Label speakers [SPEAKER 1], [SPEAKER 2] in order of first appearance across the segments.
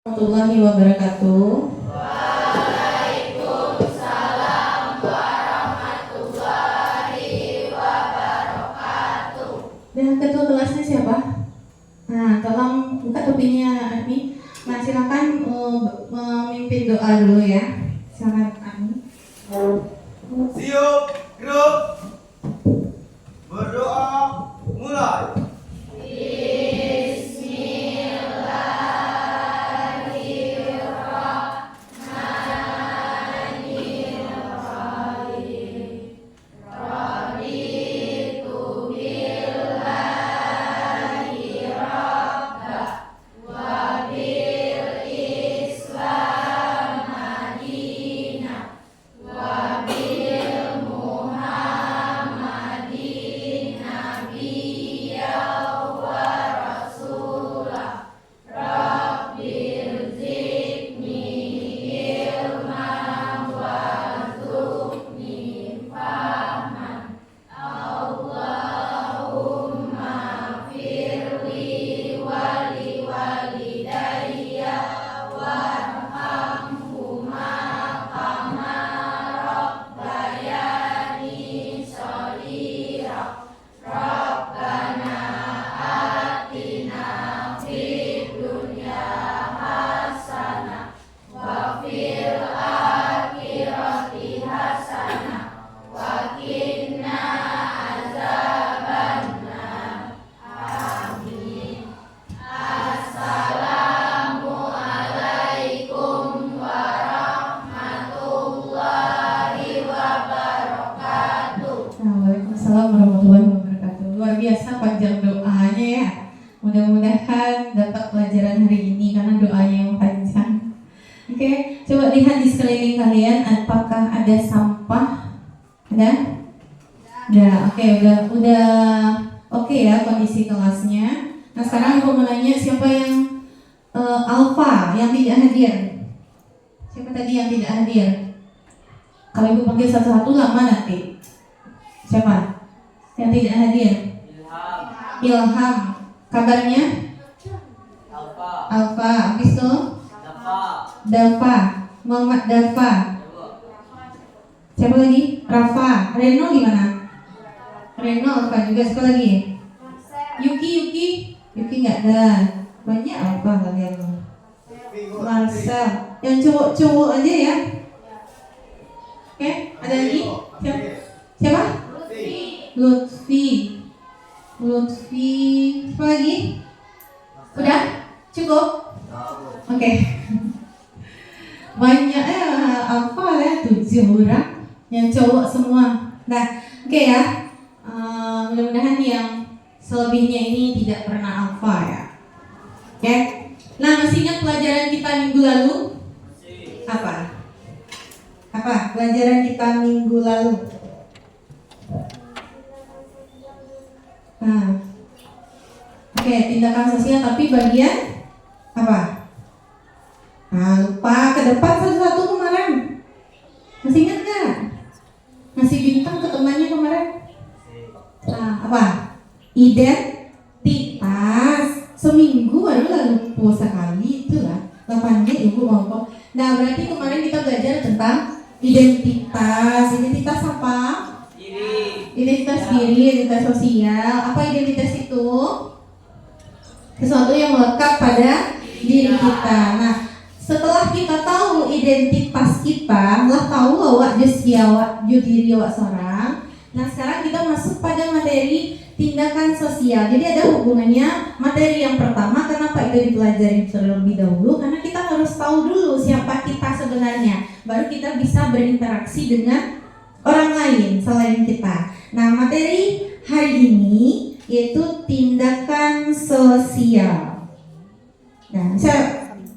[SPEAKER 1] Warahmatullahi wabarakatuh.
[SPEAKER 2] Waalaikumsalam warahmatullahi wabarakatuh.
[SPEAKER 1] Dan ketua kelasnya siapa? Nah, tolong buka topinya Ami. Nah, silakan memimpin doa dulu ya. Silakan Ami.
[SPEAKER 3] Siap, gerak. Berdoa, mulai.
[SPEAKER 1] Waalaikumsalam warahmatullahi wabarakatuh. Luar biasa panjang doanya ya. Mudah-mudahan dapat pelajaran hari ini karena doanya yang panjang. Oke, coba lihat di sekeliling kalian apakah ada sampah? Ada? Ada. Oke, udah oke ya kondisi kelasnya. Nah, sekarang aku mau nanya siapa yang alfa yang tidak hadir? Siapa tadi yang tidak hadir? Kalau ibu panggil satu-satu lama nanti. Siapa yang tidak hadir? Ilham. Kabarnya? Alfa. Habis itu? Dafa. Muhammad Dafa. Siapa lagi? Rafa. Reno gimana? Reno Alfa juga. Siapa lagi? Yuki nggak ada. Banyak Alfa kalian. Marcel. Yang cowok-cowok aja ya. Oke, ada lagi? Siapa? Lutfi. Siapa lagi? Udah? Cukup? Oke. Banyak apa ya? 7 orang yang cowok semua. Nah, oke ya. Mudah-mudahan yang selebihnya ini tidak pernah alfa ya. Oke. Nah, masih ingat pelajaran kita minggu lalu? Apa pelajaran kita minggu lalu? Nah, oke, tindakan sosial tapi bagian apa? Nah, lupa ke depan satu-satu kemarin. Masih ingat nggak? Ngasih bintang ke temannya kemarin. Nah, apa? Identitas. Seminggu baru lupa sekali itulah. 8G ibu ngomong. Nah, berarti kemarin kita belajar tentang identitas. Identitas apa? Identitas diri, identitas sosial. Apa identitas itu? Sesuatu yang melekat pada diri kita. Nah, setelah kita tahu identitas kita, lah tahu awak diri awak seorang. Nah, sekarang kita masuk pada materi tindakan sosial. Jadi ada hubungannya materi yang pertama. Kenapa itu dipelajari terlebih dahulu? Karena kita harus tahu dulu siapa kita sebenarnya. Baru kita bisa berinteraksi dengan orang lain selain kita. Nah, materi hari ini yaitu tindakan sosial. Nah, bisa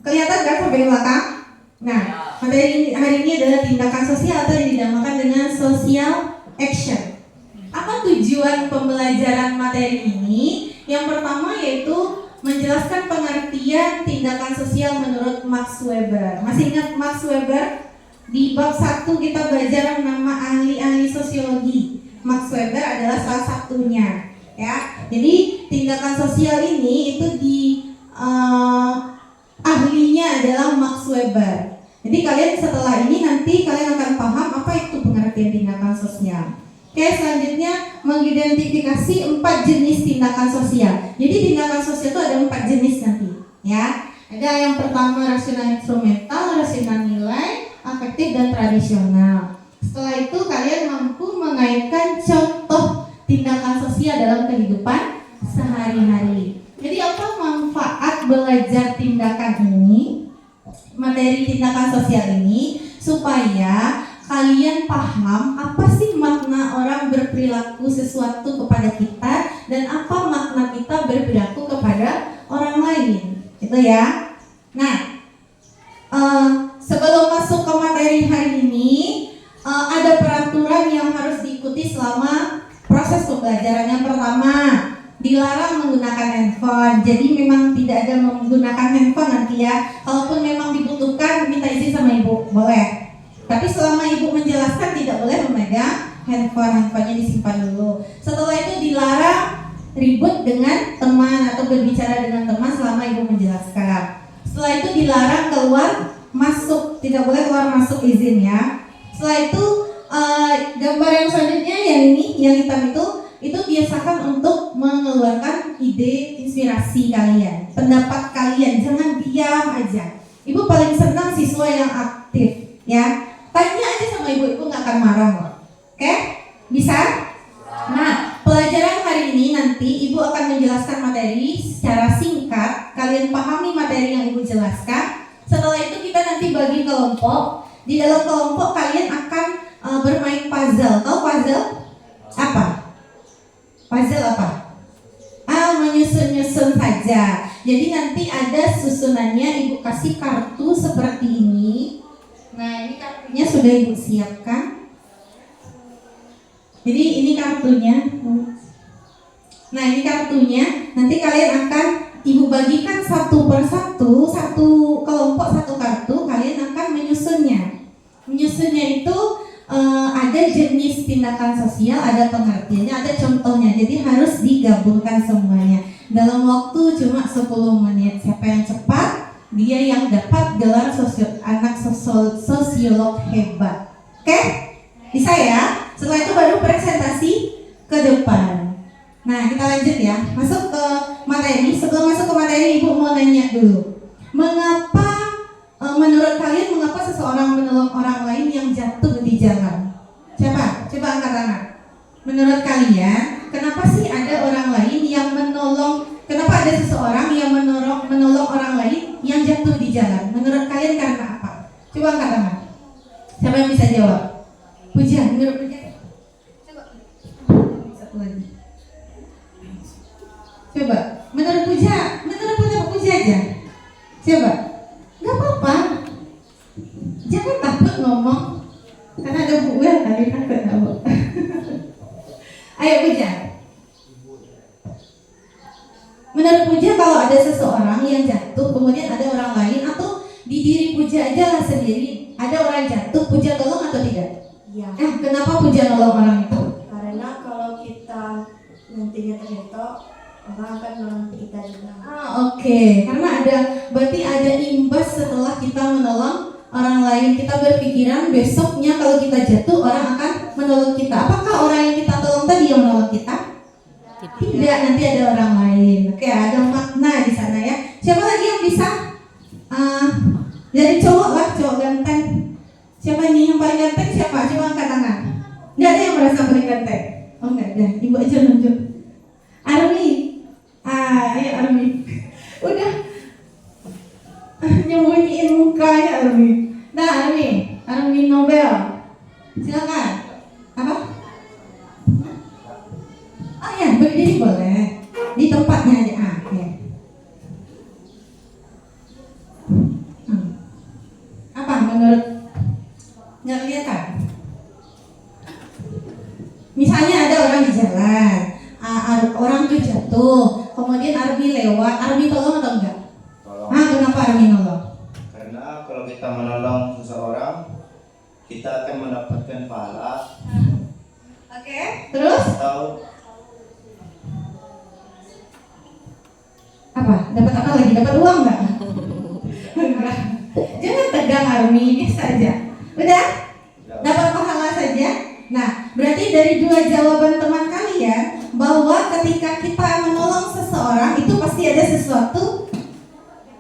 [SPEAKER 1] kelihatan kan sampai belakang? Nah, materi hari ini adalah tindakan sosial atau yang dinamakan dengan social action. Apa tujuan pembelajaran materi ini? Yang pertama yaitu menjelaskan pengertian tindakan sosial menurut Max Weber. Masih ingat Max Weber? Di bab 1 kita belajar nama ahli-ahli sosiologi. Max Weber adalah salah satunya, ya. Jadi tindakan sosial ini itu ahlinya adalah Max Weber. Jadi kalian setelah ini nanti kalian akan paham apa itu pengertian tindakan sosial. Oke, selanjutnya mengidentifikasi 4 jenis tindakan sosial. Jadi tindakan sosial itu ada 4 jenis nanti, ya. Ada yang pertama rasional instrumental, rasional nilai, afektif dan tradisional. Setelah itu kalian mampu mengaitkan contoh tindakan sosial dalam kehidupan sehari-hari. Jadi apa manfaat belajar tindakan ini, materi tindakan sosial ini, supaya kalian paham apa sih makna orang berperilaku sesuatu kepada kita dan apa makna kita berperilaku kepada orang lain, gitu ya. Nah, sebelum masuk ke materi hari ini, ada peraturan yang harus diikuti selama proses pembelajaran. Yang pertama, dilarang menggunakan handphone. Jadi memang tidak ada menggunakan handphone nanti ya. Kalaupun memang dibutuhkan, minta izin sama ibu, boleh. Tapi selama ibu menjelaskan tidak boleh memegang handphonenya disimpan dulu. Setelah itu dilarang ribut dengan teman atau berbicara dengan teman selama ibu menjelaskan. Setelah itu dilarang keluar masuk, tidak boleh keluar masuk izin ya. Setelah itu gambar yang selanjutnya yang ini, yang hitam itu biasakan untuk mengeluarkan ide inspirasi kalian, pendapat kalian, jangan diam aja. Ibu paling senang siswa yang aktif, ya. Tanya aja sama ibu nggak akan marah kok. Oke? Bisa? Nah, pelajaran hari ini nanti ibu akan menjelaskan materi secara singkat. Kalian pahami materi yang ibu jelaskan. Setelah itu kita nanti bagi kelompok. Di dalam kelompok kalian akan bermain puzzle. Tahu puzzle? Apa? Puzzle apa? Menyusun-nyusun saja. Jadi nanti ada susunannya, ibu kasih kartu seperti ini. Nah, ini kartunya sudah ibu siapkan. Jadi ini kartunya. Nah, ini kartunya. Nanti kalian akan ibu bagikan satu persatu, satu kelompok satu kartu. Kalian akan menyusunnya. Menyusunnya itu ada jenis tindakan sosial, ada pengertiannya, ada contohnya. Jadi harus digabungkan semuanya dalam waktu cuma 10 menit. Siapa yang cepat, dia yang dapat gelar anak sosiolog hebat. Oke? Bisa ya? Setelah itu baru presentasi ke depan. Nah, kita lanjut ya. Masuk ke materi. Sebelum masuk ke materi, ibu mau nanya dulu. Menurut kalian mengapa seseorang menolong orang lain yang jatuh di jalan? Siapa? Coba angkat tangan. Menurut kalian, kenapa sih ada orang lain yang menolong? Kenapa ada seseorang yang menolong orang lain yang jatuh di jalan? Menurut kalian karena apa? Coba angkat tangan. Siapa yang bisa jawab? Puja, menurut Puja. Coba. Satu lagi. Coba. Menurut Puja aja. Coba. Gak apa-apa. Jangan takut ngomong. Karena ada Bu Wel tadi takut tahu. Ayo Puja. Menurut Puja kalau ada seseorang yang jatuh, kemudian ada orang lain, atau di diri Puja aja lah sendiri, ada orang jatuh, Puja tolong atau tidak?
[SPEAKER 2] Iya.
[SPEAKER 1] Kenapa Puja nolong orang itu?
[SPEAKER 2] Karena kalau kita nantinya terjatuh, orang akan menolong kita juga.
[SPEAKER 1] Oke. Karena berarti ada imbas setelah kita menolong orang lain. Kita berpikiran besoknya kalau kita jatuh, orang akan menolong kita. Apakah orang yang kita tolong tadi yang menolong kita? Tidak, nanti ada orang lain. Oke, ada makna di sana ya. Siapa lagi yang bisa? Dari cowok lah, cowok ganteng. Siapa nih yang paling ganteng? Siapa? Coba angkat tangan. Nggak ada yang merasa paling ganteng. Oh nggak ada, ibu aja nunjuk. Army. Ayo Army. Udah nyembunyiin mukanya Army. Nah Army Nobel. Silakan. Apa? Oh ya, berdiri boleh. Di tempatnya aja. Ya. Apa menurut? Nggak kelihatan. Misalnya ada orang di jalan, orang tuh jatuh, kemudian Arbi lewat, Arbi tolong atau enggak?
[SPEAKER 3] Tolong.
[SPEAKER 1] Kenapa Arbi nolong?
[SPEAKER 3] Karena kalau kita menolong seseorang, kita akan mendapatkan pahala.
[SPEAKER 1] Oke. Terus?
[SPEAKER 3] Atau
[SPEAKER 1] Apa? Dapat apa lagi? Dapat uang nggak? Enggak. Jangan tegang Army, biasa aja. Udah? Dapat pahala saja? Nah, berarti dari dua jawaban teman kalian bahwa ketika kita menolong seseorang itu pasti ada sesuatu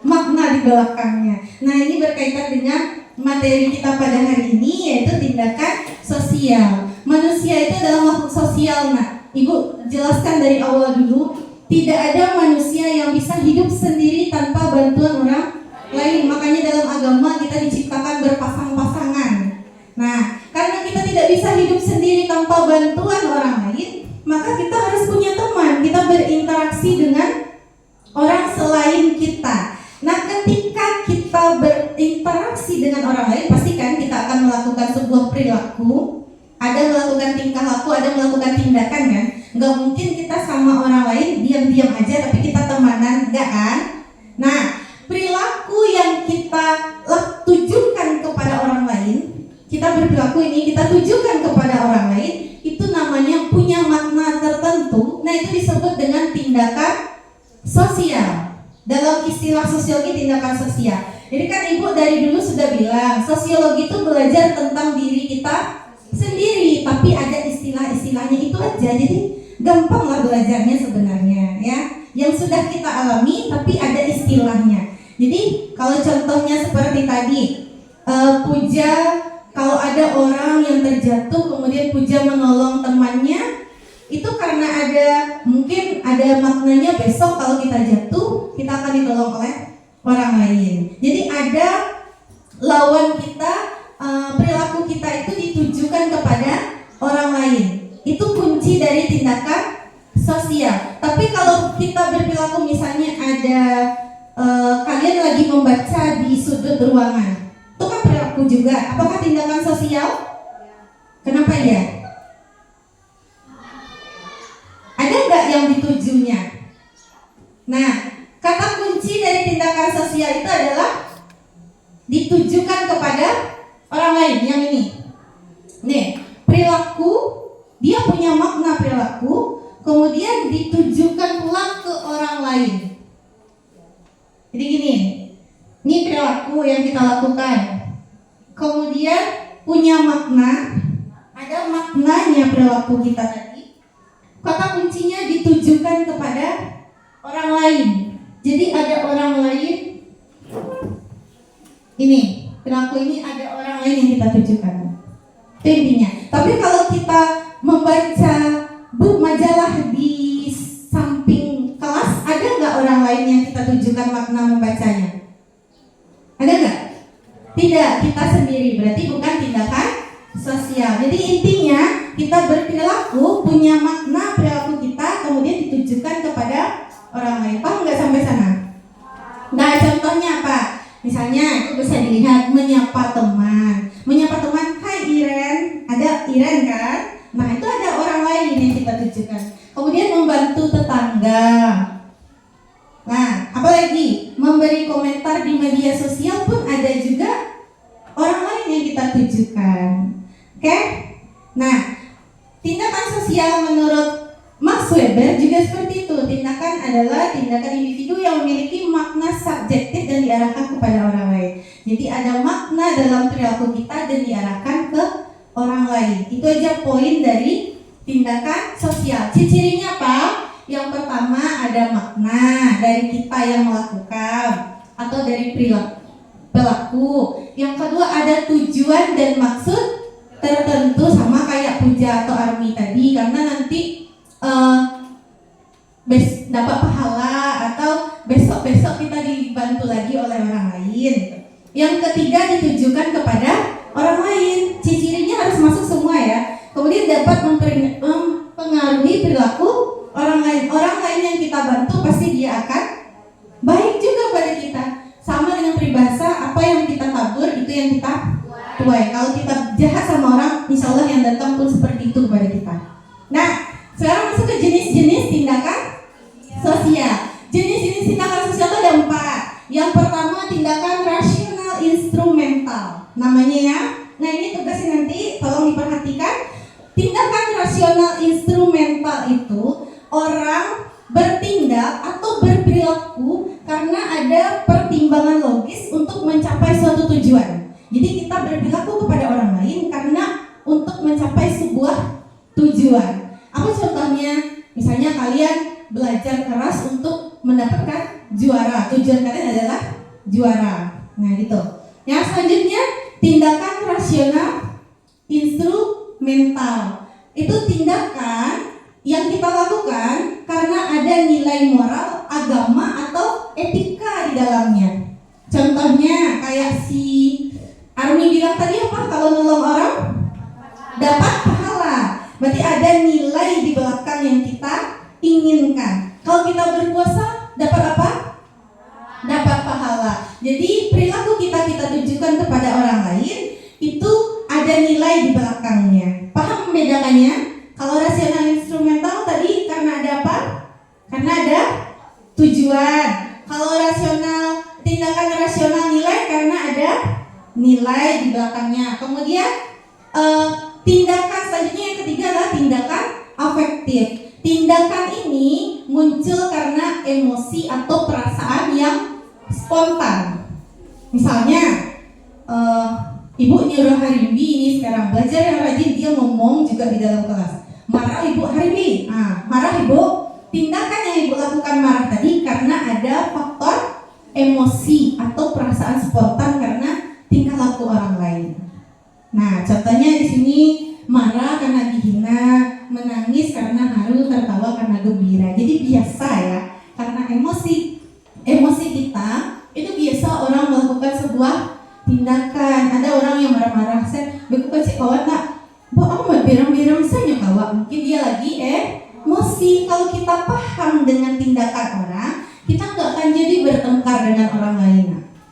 [SPEAKER 1] makna di belakangnya. Nah, ini berkaitan dengan materi kita pada hari ini, yaitu tindakan sosial. Manusia itu adalah makhluk sosial. Nah, Ibu jelaskan dari awal dulu, tidak ada manusia yang bisa hidup sendiri tanpa bantuan orang lain. Makanya dalam agama kita diciptakan berpasang-pasangan. Nah, karena kita tidak bisa hidup sendiri tanpa bantuan orang lain, maka kita harus punya teman. Kita berinteraksi dengan orang selain kita. Nah, ketika kita berinteraksi dengan orang lain, pastikan kita akan melakukan sebuah perilaku. Ada melakukan tingkah laku, ada melakukan tindakan kan? Nggak mungkin kita sama orang lain diam-diam aja tapi kita temanan, enggak kan? Nah, perilaku yang kita tujukan kepada orang lain, kita berperilaku ini kita tujukan kepada orang lain, itu namanya punya makna tertentu. Nah, itu disebut dengan tindakan sosial. Dalam istilah sosiologi tindakan sosial. Jadi kan Ibu dari dulu sudah bilang, sosiologi itu belajar tentang diri kita sendiri, tapi ada istilah-istilahnya itu aja. Jadi gampang lah belajarnya sebenarnya ya. Yang sudah kita alami tapi ada istilahnya. Jadi kalau contohnya seperti tadi, Puja, kalau ada orang yang terjatuh kemudian Puja menolong temannya, itu karena mungkin ada maknanya besok kalau kita jatuh kita akan ditolong oleh orang lain. Jadi ada lawan kita, perilaku kita itu ditujukan kepada orang lain. Itu kunci dari tindakan sosial. Tapi kalau kita berperilaku, misalnya ada kalian lagi membaca di sudut ruangan, itu kan perilaku juga. Apakah tindakan sosial? Kenapa ya? Ada nggak yang ditujunya? Nah, kata kunci dari tindakan sosial itu adalah ditujukan kepada orang lain. Yang ini nih, perilaku, dia punya makna perilaku, kemudian ditujukan pula ke orang lain. Jadi gini, ini perilaku yang kita lakukan, kemudian punya makna, ada maknanya perilaku kita tadi. Kata kuncinya ditujukan kepada orang lain. Jadi ada orang lain, ini perilaku ini ada orang lain yang kita tujukan. Itu intinya. Tapi kalau kita membaca majalah di samping kelas, ada nggak orang lain yang kita tujukan makna membacanya? Ada nggak? Tidak, kita sendiri. Berarti bukan tindakan sosial. Jadi intinya kita berperilaku, punya makna perilaku kita, kemudian ditujukan kepada orang lain. Paham nggak sampai sana? Nah, contohnya apa? Misalnya itu bisa dilihat menyapa teman. Menyapa teman, hai Iren, ada Iren kan? Nah, itu ada orang lain yang kita tujukan. Kemudian membantu tetangga. Nah, apalagi memberi komentar di media sosial pun ada juga orang lain yang kita tujukan. Oke? Nah, tindakan sosial menurut Max Weber juga seperti itu. Tindakan adalah tindakan individu yang memiliki makna subjektif dan diarahkan kepada orang lain. Jadi ada makna dalam perilaku kita dan diarahkan ke orang lain. Itu aja poin dari tindakan sosial. Ciri-cirinya apa? Yang pertama ada makna dari kita yang melakukan atau dari perilaku. Yang kedua ada tujuan dan maksud tertentu, sama kayak Puja atau Army tadi, karena nanti dapat pahala atau besok-besok kita dibantu lagi oleh orang lain. Yang ketiga ditujukan kepada orang lain. Ciri-cirinya harus masuk semua ya. Kemudian dapat mempengaruhi perilaku orang lain. Orang lain yang kita bantu pasti dia akan baik juga pada kita. Sama dengan peribahasa, apa yang kita tabur itu yang kita tuai. Kalau kita jahat sama orang, insya Allah yang datang pun seperti itu kepada kita. Nah, sekarang masuk ke jenis-jenis tindakan sosial. Jenis-jenis tindakan sosial itu ada 4. Yang pertama tindakan rasional instrumental, namanya ya. Nah, ini tugasnya nanti tolong diperhatikan. Tindakan rasional instrumental itu orang bertindak atau berperilaku karena ada pertimbangan logis untuk mencapai suatu tujuan. Jadi kita berperilaku kepada orang lain karena untuk mencapai sebuah tujuan. Apa contohnya? Misalnya kalian belajar keras untuk mendapatkan juara. Tujuan kalian adalah juara. Nah gitu. Yang selanjutnya, tindakan rasional instrumental. Itu tindakan yang kita lakukan karena ada nilai moral, agama, atau etika di dalamnya. Contohnya kayak si Army bilang tadi apa? Kalau nolong orang dapat pahala. Berarti ada nilai di belakang yang kita inginkan. Kalau kita berpuasa dapat apa? Dapat pahala. Jadi perilaku kita tunjukkan kepada orang lain itu ada nilai di belakangnya. Paham membedakannya? Kalau rasional instrumental tadi karena ada apa? Karena ada tujuan. Kalau rasional, tindakan rasional nilai karena ada nilai di belakangnya. Kemudian tindakan selanjutnya yang ketiga adalah tindakan afektif. Tindakan ini muncul karena emosi atau perasaan yang spontan. Misalnya ibu nyuruh Haribi ini sekarang belajar yang rajin, dia ngomong juga di dalam kelas. Marah ibu, Haribi, marah ibu. Tindakan yang ibu lakukan marah tadi karena ada faktor emosi atau perasaan spontan karena tingkah laku orang lain. Nah, contohnya di sini marah karena dihina, menangis karena haru, tertawa karena gembira. Jadi biasa ya, karena emosi kita itu biasa orang melakukan sebuah tindakan. Ada orang yang marah-marah, saya beku cek kawan nak, bu aku mau birang-birang saya kawan. Mungkin dia lagi emosi. Kalau kita paham dengan tindakan orang, kita nggak akan jadi bertengkar dengan orang lain.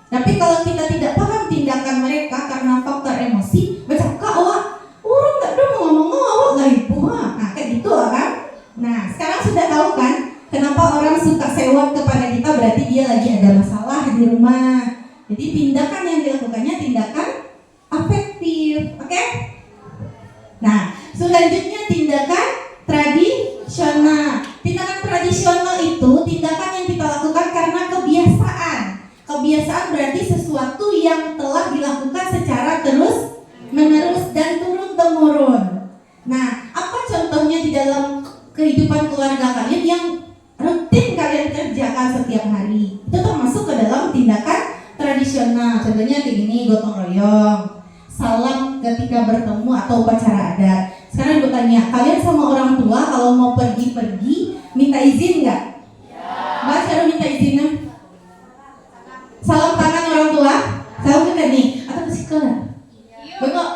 [SPEAKER 1] Tapi kalau kita tidak paham tindakan mereka karena faktor emosi, bercakap awak, orang tak ada mau ngomong awak lah ibu, nah kayak gitu kan. Nah sekarang sudah tahu kan kenapa orang suka sewot kepada kita, berarti dia lagi ada masalah di rumah. Jadi tindakan yang dilakukannya tindakan afektif, oke? Nah selanjutnya tindakan tradisional. Tindakan tradisional itu tindakan yang kita lakukan karena kebiasaan. Kebiasaan berarti sesuatu yang telah dilakukan secara terus menerus dan turun temurun. Nah, apa contohnya di dalam kehidupan keluarga kalian yang rutin kalian kerjakan setiap hari? Itu termasuk ke dalam tindakan tradisional. Contohnya kayak gini, gotong royong, salam ketika bertemu atau upacara adat. Sekarang ibu tanya, kalian sama orang tua kalau mau pergi-pergi minta izin nggak? Mbak, cara minta izinnya? Salam tangan orang tua, salam ke nih, atau kasih ke?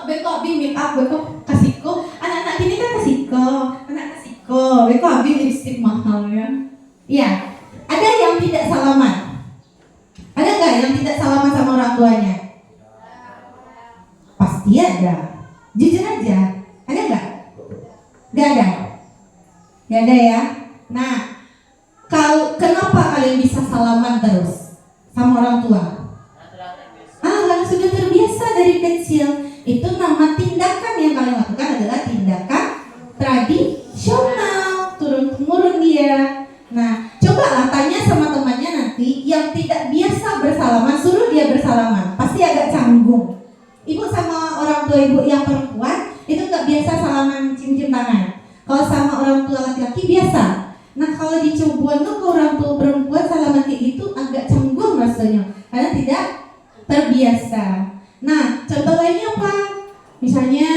[SPEAKER 1] Beko bing up, beko kasih ke. Anak-anak ini kan kasih ke, anak kasih ke. Beko bing lipstick mahal ya. Iya, ada yang tidak salaman. Ada nggak yang tidak salaman sama orang tuanya? Pasti ada. Jujur aja, ada nggak? Nggak ada. Nggak ada ya. Nah, kenapa kalian bisa salaman terus sama orang tua? Karena sudah terbiasa dari kecil. Itu nama tindakan yang kalian lakukan adalah tindakan tradisional, turun-temurun dia. Nah, cobalah tanya sama temannya nanti yang tidak biasa bersalaman, suruh dia bersalaman, pasti agak canggung. Ibu sama orang tua ibu yang perempuan itu nggak biasa salaman cium-cium tangan. Kalau sama orang tua laki-laki biasa. Nah kalau dicoba ke orang tua perempuan salaman kayak gitu agak canggung rasanya karena tidak terbiasa. Nah contoh lainnya apa? Misalnya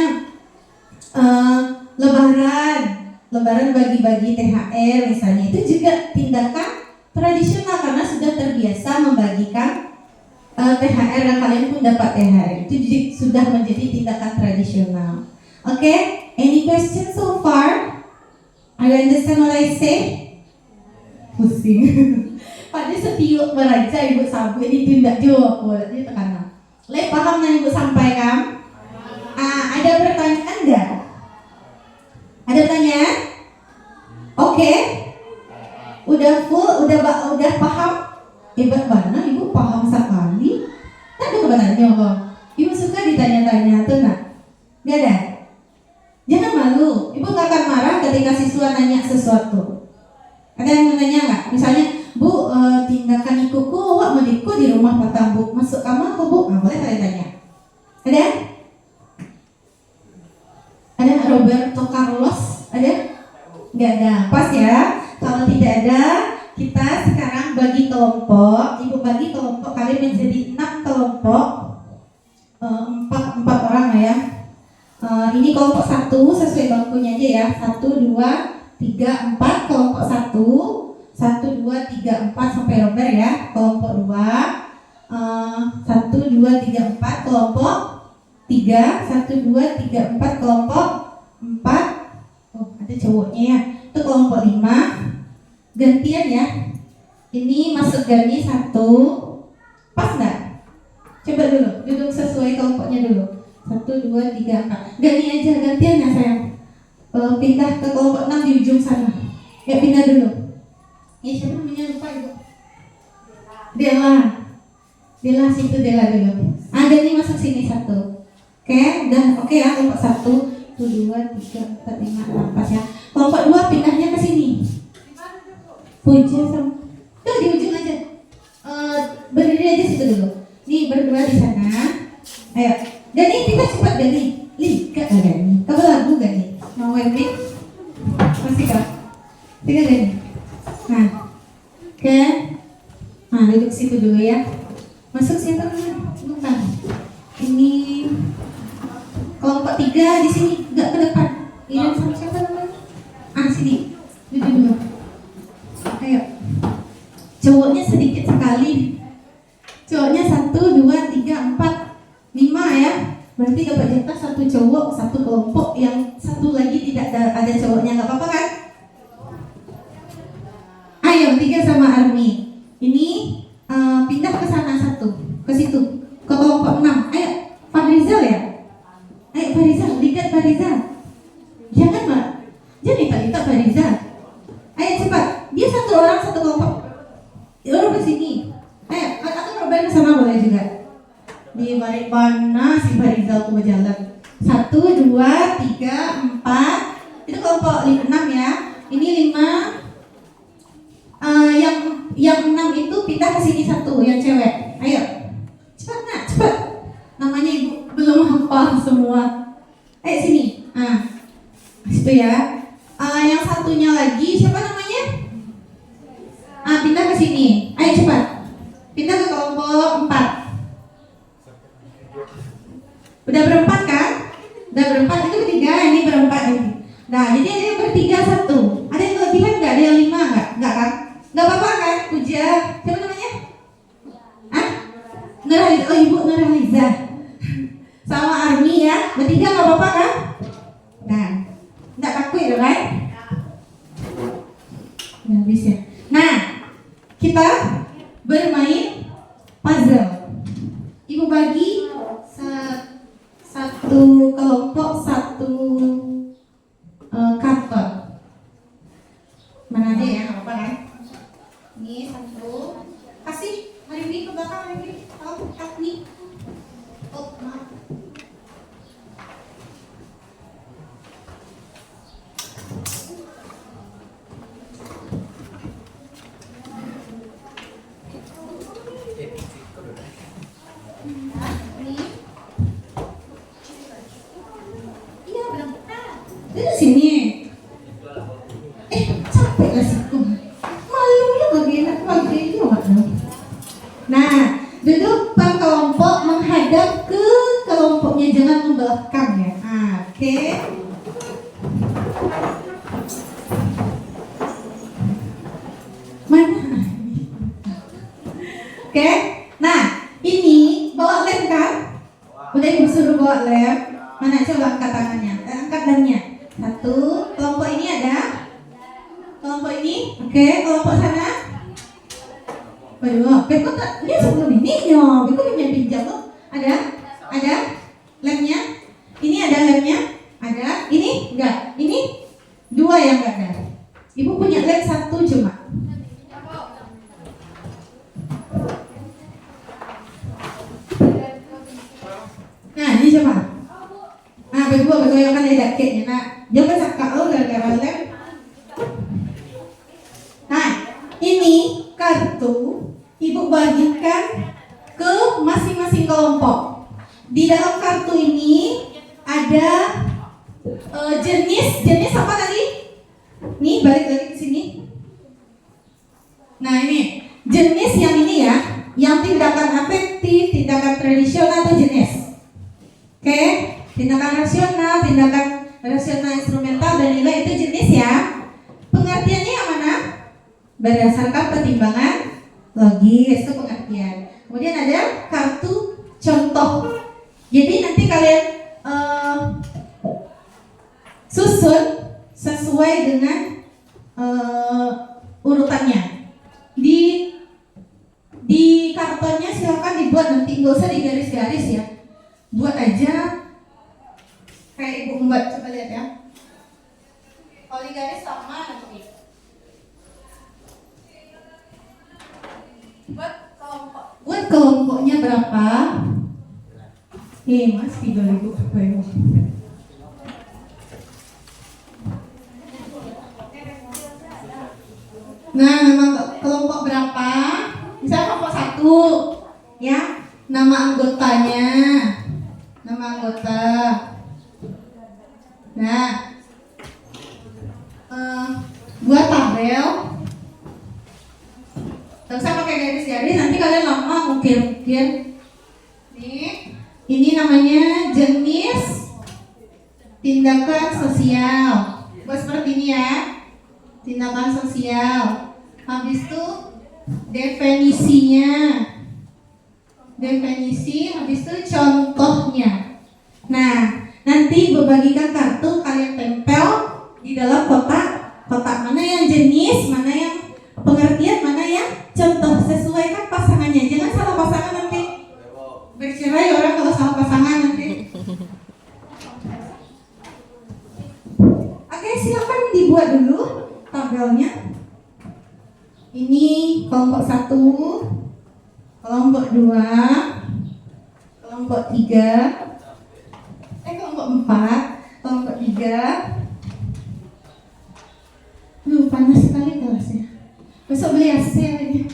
[SPEAKER 1] lebaran bagi-bagi THR misalnya, itu juga tindakan tradisional karena sudah terbiasa membagikan THR dan kalian pun dapat THR. Itu jadi sudah menjadi tindakan tradisional. Oke, any question so far? I understand what I say? Pusing. Pada setiap meraja ibu sabu ini tindak jawab boleh dia tekanan. Le paham yang ibu sampaikan? Ada pertanyaan enggak? Ada pertanyaan? Oke. Udah full, udah paham? Hebat mana ibu paham sekali? Tak ada kebenarannya kok. Ibu suka ditanya-tanya tuh nak? Gak ada? Jangan malu, ibu gak akan marah ketika siswa nanya sesuatu. Ada yang mau nanya nggak? Misalnya, Bu, tindakan ibu masuk kamar kok Bu? Nah, boleh kalian tanya. Ada? Ada Roberto Carlos? Ada? Nggak ada. Pas ya. Kalau tidak ada, kita sekarang bagi kelompok. Ibu bagi kelompok kalian menjadi 6 kelompok. Empat orang lah ya. Ini kelompok 1 sesuai bangkunya aja ya. 1, 2, 3, 4 kelompok 1. 1, 2, 3, 4 sampai Robert ya. Kelompok 2. 1, 2, 3, 4 kelompok 3. 1, 2, 3, 4 kelompok 4. Oh, ada cowoknya ya. Itu kelompok 5. Gantian ya. Ini masuk Gani 1. Pas nggak? Coba dulu, duduk sesuai kelompoknya dulu. 1, 2, 3, 4. Gani aja gantian ya sayang. Pindah ke kelompok 6 di ujung sana. Ya pindah dulu. Ya siapa namanya lupa ibu? Dela situ Dela dulu. Gani masuk sini 1. Oke, dan oke ya kelompok 1. 1, 2, 3, 4, 5, 6 pas ya. Kelompok 2 pindahnya ke sini. Puja sama. Tuh di ujung aja. Berdiri aja situ dulu. Nih berdua di sana. Ayo. Gani kita cepat Gani. Lihat Gani. Kamu lagu Gani. Mau wedding? Masih kah? Tiga Gani. Nah, oke. Nah duduk situ dulu ya. Masuk siapa namanya? Bukan. Ini kelompok 3 di sini. Enggak ke depan. Ini sama siapa namanya? Sini. Duduk dulu. Ayo. Cowoknya sedikit sekali. Cowoknya 1, 2, 3, 4, 5 ya. Berarti dapat jatah 1 cowok, 1 kelompok. Yang 1 lagi tidak ada cowoknya. Nggak apa-apa kan? Ayo 3 sama Army. Ini pindah ke sana 1. Ke situ. Ke kelompok 6. Ayo Farizal ya. Ayo Farizal, lihat Farizal. Jangan Mbak. Jangan minta Farizal. Ayo cepat. Dia 1 orang 1 kelompok. Lu ke sini. Ayo, atau Robert ke sana boleh juga. Di balik mana si Farizal tuh berjalan. 1, 2, 3, 4. Itu kelompok 6 ya. Ini 5. Yang 6 itu pindah ke sini 1 yang cewek. Ayo. Cepat nak, cepat. Namanya ibu belum hafal semua. Ayo sini. Situ ya. Yang satunya lagi siapa namanya? Pindah ke sini. Ayo cepat. Pindah ke kelompok 4. Udah berempat kan? Udah berempat itu ketiga, ini berempat ini. Nah, jadi ada yang bertiga 1. Ada yang kelebihan nggak? Ada yang 5 nggak? Nggak kan? Nggak apa-apa kan? Puja. Siapa namanya? Nurhaliza. Oh ibu Nurhaliza. Sama Army ya. Bertiga nggak apa-apa kan? Nah, nggak takut ya kan? Nggak bisa. Nah, kita bermain puzzle. Ibu bagi 1 kelompok 1 karton. Mana aja ya, nggak apa-apa kan? Ini 1. Kasih hari ini ke belakang hari ini. Oh, nih. Oh, maaf. Sini. Capek lah siku. Malunya gak enak lagi ini. Nah, duduk per kelompok menghadap ke kelompoknya, jangan membelakang ya. Oke. Mana? Oke. Nah, ini bawa lem kan? Udah ibu suruh bawa lem. Mana coba angkat tangannya, angkat lemnya. 1, kelompok ini ada? Kelompok ini? Oke, kelompok sana? Waduh, Beko tak, ini sebelum ini nyo, Beko punya pinjam loh. Ada? Ada? Lemnya? Ini ada lemnya? Ada? Ini? Enggak? Ini? 2 yang enggak ada. Ibu punya lem 1 cuma. Nah, ini coba. Berdua yang kan ada keknya. Nah, jangan sakak lo gara-gara lem. Nah, ini kartu ibu bagikan ke masing Di dalam kartu ini ada jenis apa tadi? Nih balik lagi ke sini. Nah ini jenis yang ini ya, yang tindakan afektif, tindakan tradisional atau jenis. Oke, tindakan rasional instrumental dan nilai itu jenis ya. Pengertiannya yang mana? Berdasarkan pertimbangan logis itu pengertian. Kemudian ada kartu contoh. Jadi nanti kalian susun sesuai dengan urutannya. Di kartonnya silakan dibuat, nanti nggak usah digaris-garis ya. Buat aja kayak ibu membuat, coba lihat ya. Kalau digaris sama nanti. Buat kelompoknya berapa? Mas 3.000 apa ya? Nah, nama kelompok berapa? Misalnya kelompok 1 ya, nama anggotanya, nama anggota. Nah, buat tabel. Gak usah pakai garis-garis, nanti kalian lama mungkin. Nih, ini namanya jenis tindakan sosial. Buat seperti ini ya, tindakan sosial. Habis itu definisinya, habis itu contohnya. Nah, nanti berbagikan kartu, kalian tempel di dalam kotak mana yang jenis, mana yang pengertian, mana yang contoh. Sesuaikan pasangannya, jangan salah pasangan nanti bercerai orang kalau salah pasangan nanti. Oke, silakan dibuat dulu tabelnya. Ini kelompok 1, kelompok 2, kelompok 3, kelompok 4, kelompok 3. Panas sekali kelasnya. Besok beli AC lagi.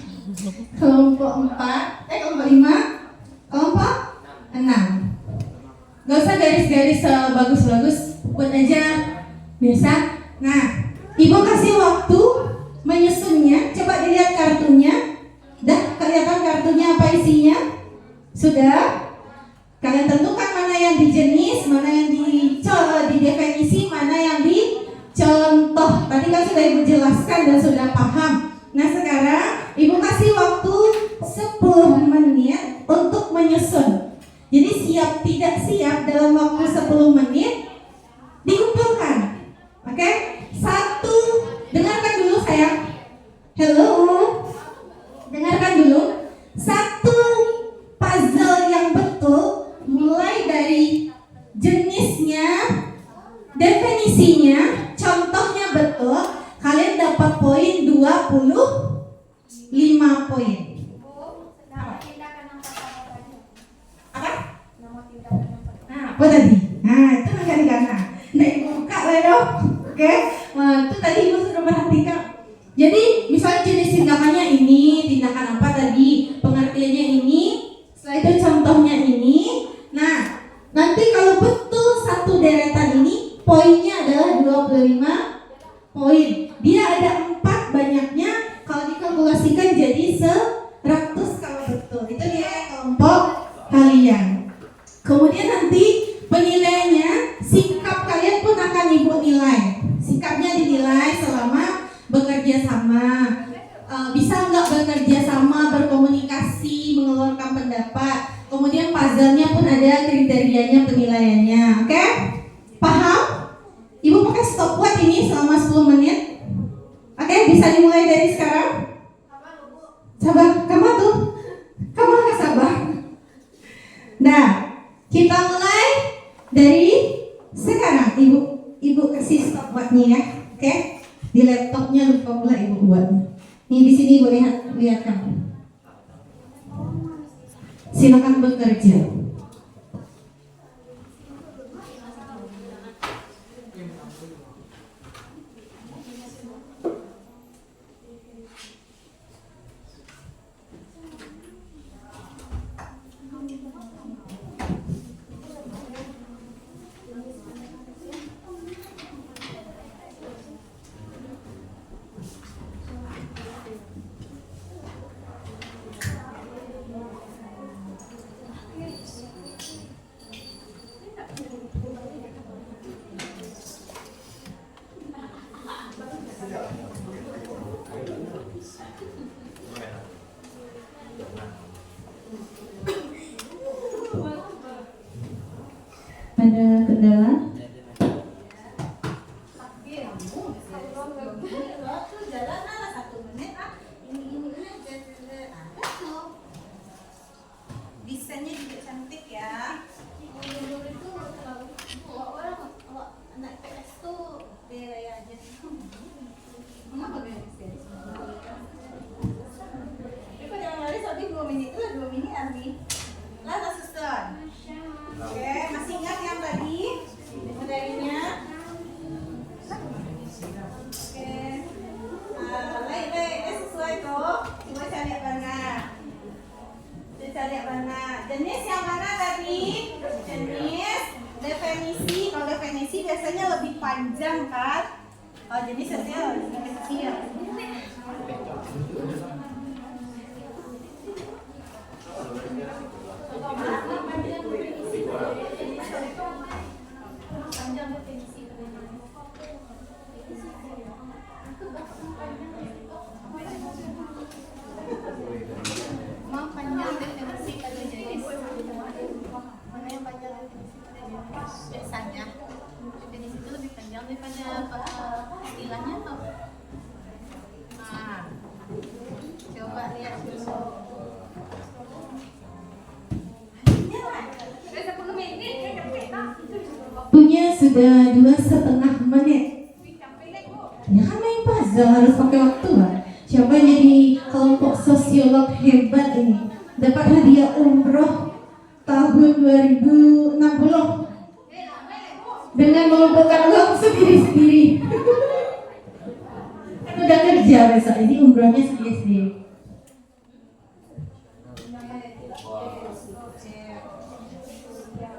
[SPEAKER 1] Kelompok 4, kelompok 5, kelompok 6. Gak usah garis-garis bagus-bagus, buat aja biasa. Nah, ibu kasih waktu menyusunnya. Coba dilihat kartunya. Dah kelihatan kartunya apa isinya? Sudah? Kalian tentukan mana yang di jenis, mana yang di definisi, mana yang di contoh. Tadi kan sudah ibu jelaskan dan sudah paham. Nah sekarang ibu kasih waktu 10 menit untuk menyusun. Jadi siap tidak siap dalam waktu 10 menit dikumpulkan. Oke? 1, dengarkan dulu sayang. Hello. Dengarkan dulu. 1 puzzle yang betul, mulai dari jenisnya, definisinya, contohnya betul, kalian dapat poin 25 poin. Apa? Apa tadi? Nah, itu nggak dikata. Nah, ibu buka lah dong. Oke? Nah, itu tadi ibu sudah perhatikan. Jadi, misalnya jenis tindakannya ini, tindakan apa tadi, pengertiannya ini, setelah itu contohnya ini. Nah, nanti kalau betul satu deretan ini, poinnya adalah 25 poin. Dia ada 4 banyaknya, kalau dikalkulasikan jadi 100 kalau betul. Itu dia kelompok kalian. Kemudian nanti penilaiannya, sikap kalian pun akan ibu nilai. Sikapnya dinilai selama bekerja sama, bisa nggak bekerja sama, berkomunikasi, mengeluarkan pendapat. Kemudian puzzle-nya pun ada kriterianya, penilaiannya. Oke? Paham? Ibu pakai stopwatch ini selama 10 menit. Oke, bisa dimulai dari sekarang. Sabar, kamu tuh. Kamu nggak sabar. Nah, kita mulai dari sekarang. Ibu kasih stopwatch-nya ya. Oke? Di laptopnya lupa pula ibu buatnya. Nih di sini boleh lihat kamu. Silakan bekerja. Ada kendala?
[SPEAKER 4] Desainnya juga cantik ya. Anak PS tuh gaya aja. Mama gaya sih. Tapi jangan lari soalnya 2 menit itu 2 menit Armi. Lah susun. Oke, masih ingat yang tadi materinya? Oke. Lain sesuai tuh. Coba cari warna. Cari warna. Jenis yang mana tadi? Jenis definisi. Kalau definisi biasanya lebih panjang kan? Oh, jenis biasanya lebih kecil. Mau panjang definisi pada jenis. Mana yang panjang definisi pada jenis? Biasanya definisi itu lebih panjang daripada istilahnya tuh. Nah, coba lihat dulu.
[SPEAKER 1] Punya sudah 2,5 menit. Ya kan main puzzle harus pakai waktu kan. Coba jadi kelompok sosiolog hebat ini dapat hadiah umroh tahun 2060 dengan mengumpulkan uang sendiri-sendiri. Kan udah kerja besok, jadi umrohnya sendiri-sendiri.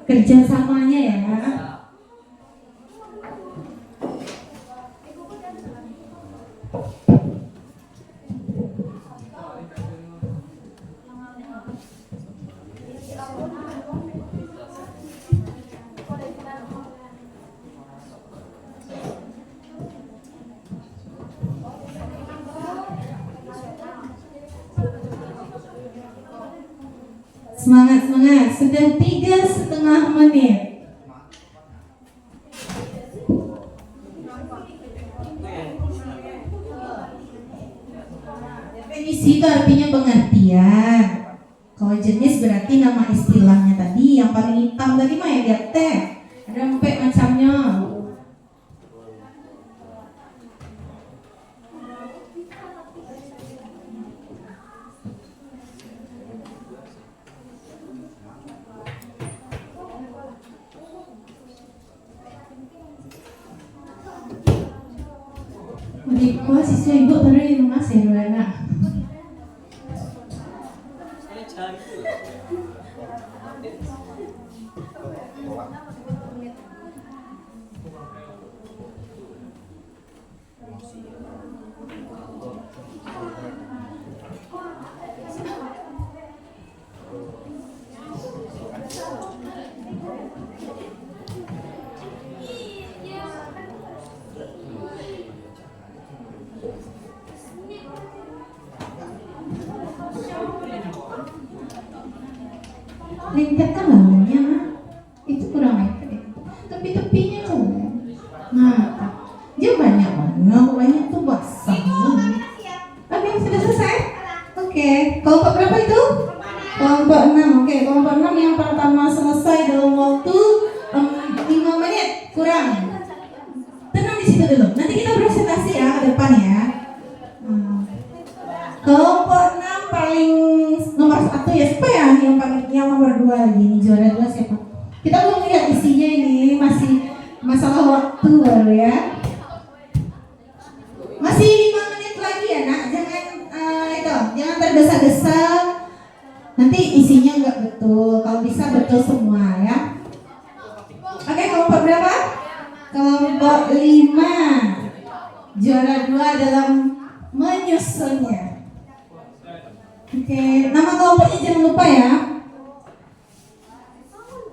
[SPEAKER 1] Kerjasamanya ya. Semangat, semangat. Sudah 3,5 menit. Definisi itu artinya pengertian. Kalau jenis berarti nama istilahnya tadi. Yang paling hitam tadi mah ya lihat teh. Ada empek macamnya. Wah, siswa ibu tadi di rumah sih, Rana. Lengket kan lawannya, itu kurang lengket. Tepi-tepinya coba. Nah, dia banyak banyak tuh basah. Oke, sudah selesai. Oke, kelompok berapa itu? Kelompok 6. Oke, kelompok 6 yang pertama selesai dalam waktu 5 menit kurang. Tenang di situ dulu. Nanti kita presentasi ya ke depan ya. Kelompok 6 paling nomor 1 ya, siapa ya yang nomor 2 lagi ini, juara 2 siapa? Kita belum lihat isinya, ini masih masalah waktu baru ya. Masih 5 menit lagi ya nak, jangan tergesa-gesa. Nanti isinya nggak betul, kalau bisa betul semua ya. Oke, kelompok berapa? Kelompok 5. Juara 2 dalam menyusunnya. Oke, nama kelompoknya jangan lupa ya.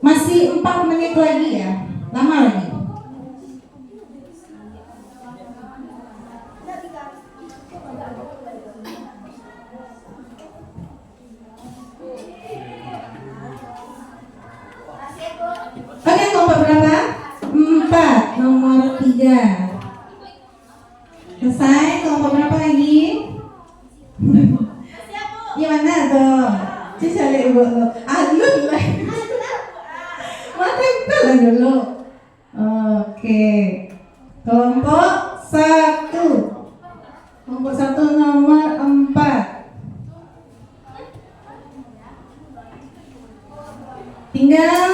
[SPEAKER 1] Masih 4 menit lagi ya, lama lagi. Oke, kelompok berapa? 4, nomor 3. Selesai, kelompok berapa lagi? Gimana tuh? Cici lihat ibu lo. Alun lah. Mau tempel lah dulu. Oke. Kelompok 1. Kelompok 1 nomor 4. Tinggal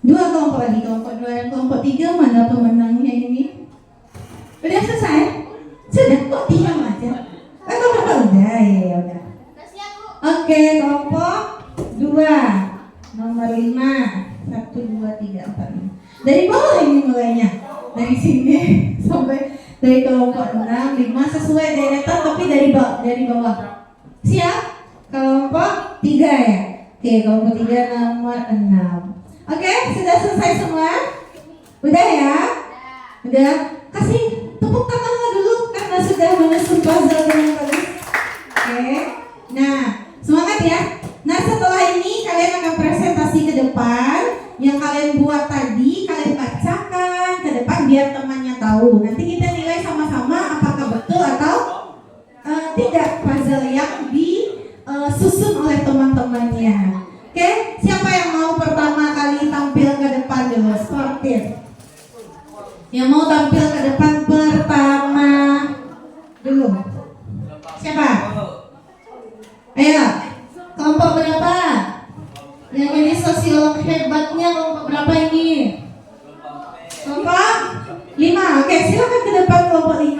[SPEAKER 1] 2 kelompok lagi, kelompok 2 dan kelompok 3. Mana pemenangnya ini? Udah selesai? Sudah, kok diam aja? Kelompok udah, ya udah. Oke, kelompok 2 nomor 5. 1, 2, 3, 4, 5. Dari bawah ini mulainya. Dari sini sampai dari kelompok 6, 5 sesuai deretan tapi dari bawah. Siap? Kelompok 3 ya? Oke, kelompok 3 nomor 6. Oke, sudah selesai semua? Udah ya? Udah? Kasih tepuk tangannya dulu karena sudah menyusun puzzle dengan bagus. Oke. Nah, semangat ya. Nah, setelah ini kalian akan presentasi ke depan. Yang kalian buat tadi, kalian bacakan ke depan biar temannya tahu. Nanti kita nilai sama-sama apakah betul atau tidak puzzle yang disusun oleh teman-temannya. Oke, siapa yang mau pertama kali tampil ke depan dulu? Sportif. Yang mau tampil ke depan pertama dulu. Siapa? Ayo, kelompok berapa? Yang ini sosiolog hebatnya kelompok berapa ini? Kelompok 5. Oke, silakan ke depan kelompok 5.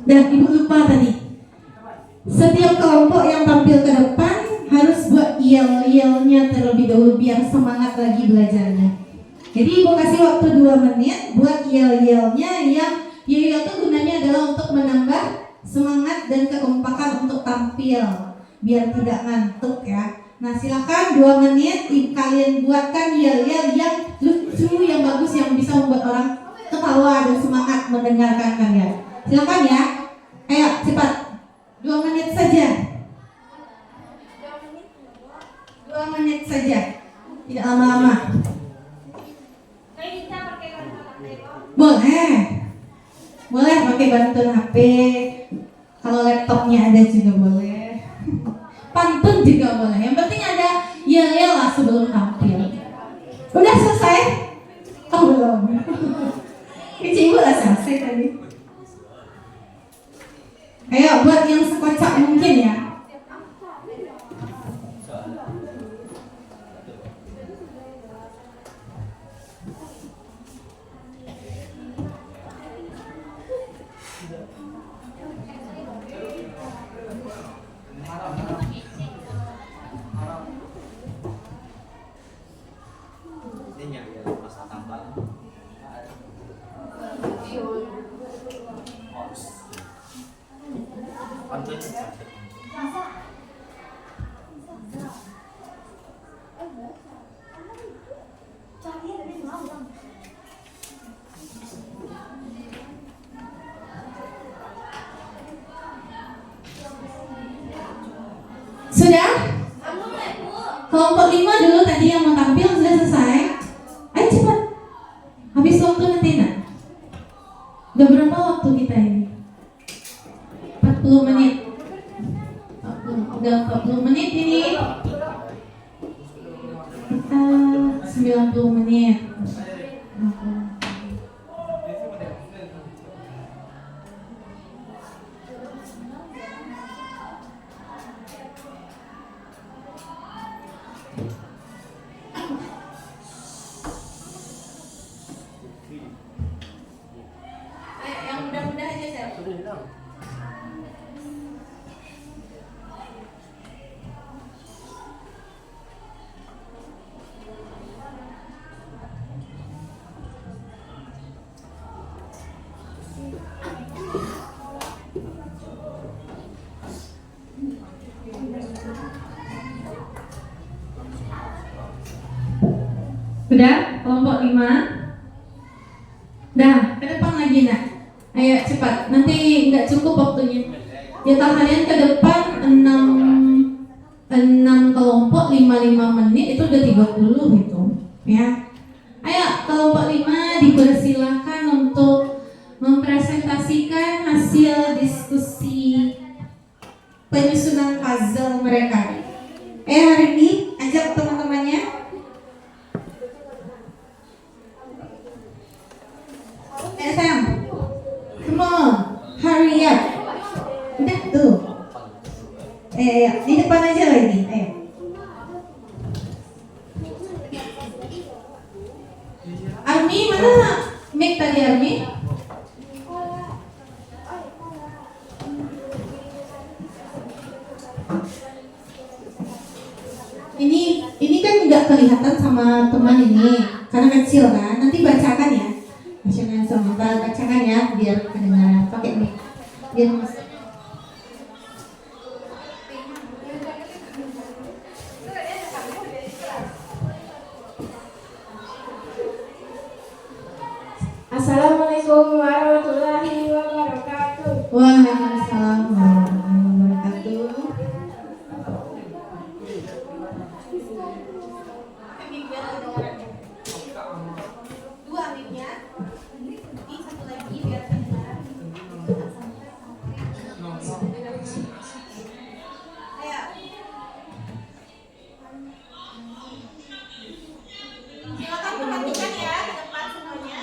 [SPEAKER 1] Dan ibu lupa tadi, setiap kelompok yang tampil ke depan harus buat yel-yelnya terlebih dahulu biar semangat lagi belajarnya. Jadi ibu kasih waktu 2 menit buat yel-yelnya. Yang yel-yel itu gunanya adalah untuk menambah semangat dan kekompakan untuk tampil biar tidak ngantuk ya. Nah, silakan 2 menit kalian buatkan yel-yel yang lucu, yang bagus, yang bisa membuat orang ketawa dan semangat mendengarkan kalian. Silakan ya. Ayo cepat. 2 menit saja. 2 menit saja. Tidak lama-lama. Boleh. Boleh pakai bantuan HP. Kalau laptopnya ada juga boleh. Pantun juga boleh. Yang penting ada yel-yel lah sebelum tampil. Udah selesai? Oh belum. Ini ibu lah selesai tadi. Ayo buat yang sekocak mungkin ya. Sudah? Kelompok 5 dulu tadi yang mau tampil sudah selesai. Ayo cepat. Habis waktu nanti nak. Udah berapa waktu kita ini? 40 menit. Udah 40 menit ini. Kita 90 menit. Ayo, yang mudah-mudah aja, Sel. Udah, kelompok 5. Dah, ke depan lagi nak. Ayo cepat, nanti nggak cukup waktunya. Jatah kalian ke depan 6 kelompok 5 menit itu udah 30 gitu. Ya. Ayo kelompok 5 dipersilakan untuk mempresentasikan hasil diskusi penyusunan puzzle mereka. Hari ini ajak teman-temannya. Sam, come on, hurry up. Udah tuh. Di depan aja lagi. Ayo. Army mana? Mic tadi Army? Ini kan nggak kelihatan sama teman ini karena kecil kan. Nanti bacakan ya. Nasional sebentar bacakan ya biar kedengaran pakai mic biar masuk.
[SPEAKER 2] Assalamualaikum warahmatullahi wabarakatuh.
[SPEAKER 1] Waalaikumsalam warahmatullahi wabarakatuh.
[SPEAKER 4] Dua mic-nya. Ini satu lagi biar kedengaran. Ayo. Silakan perhatikan ya ke depan semuanya.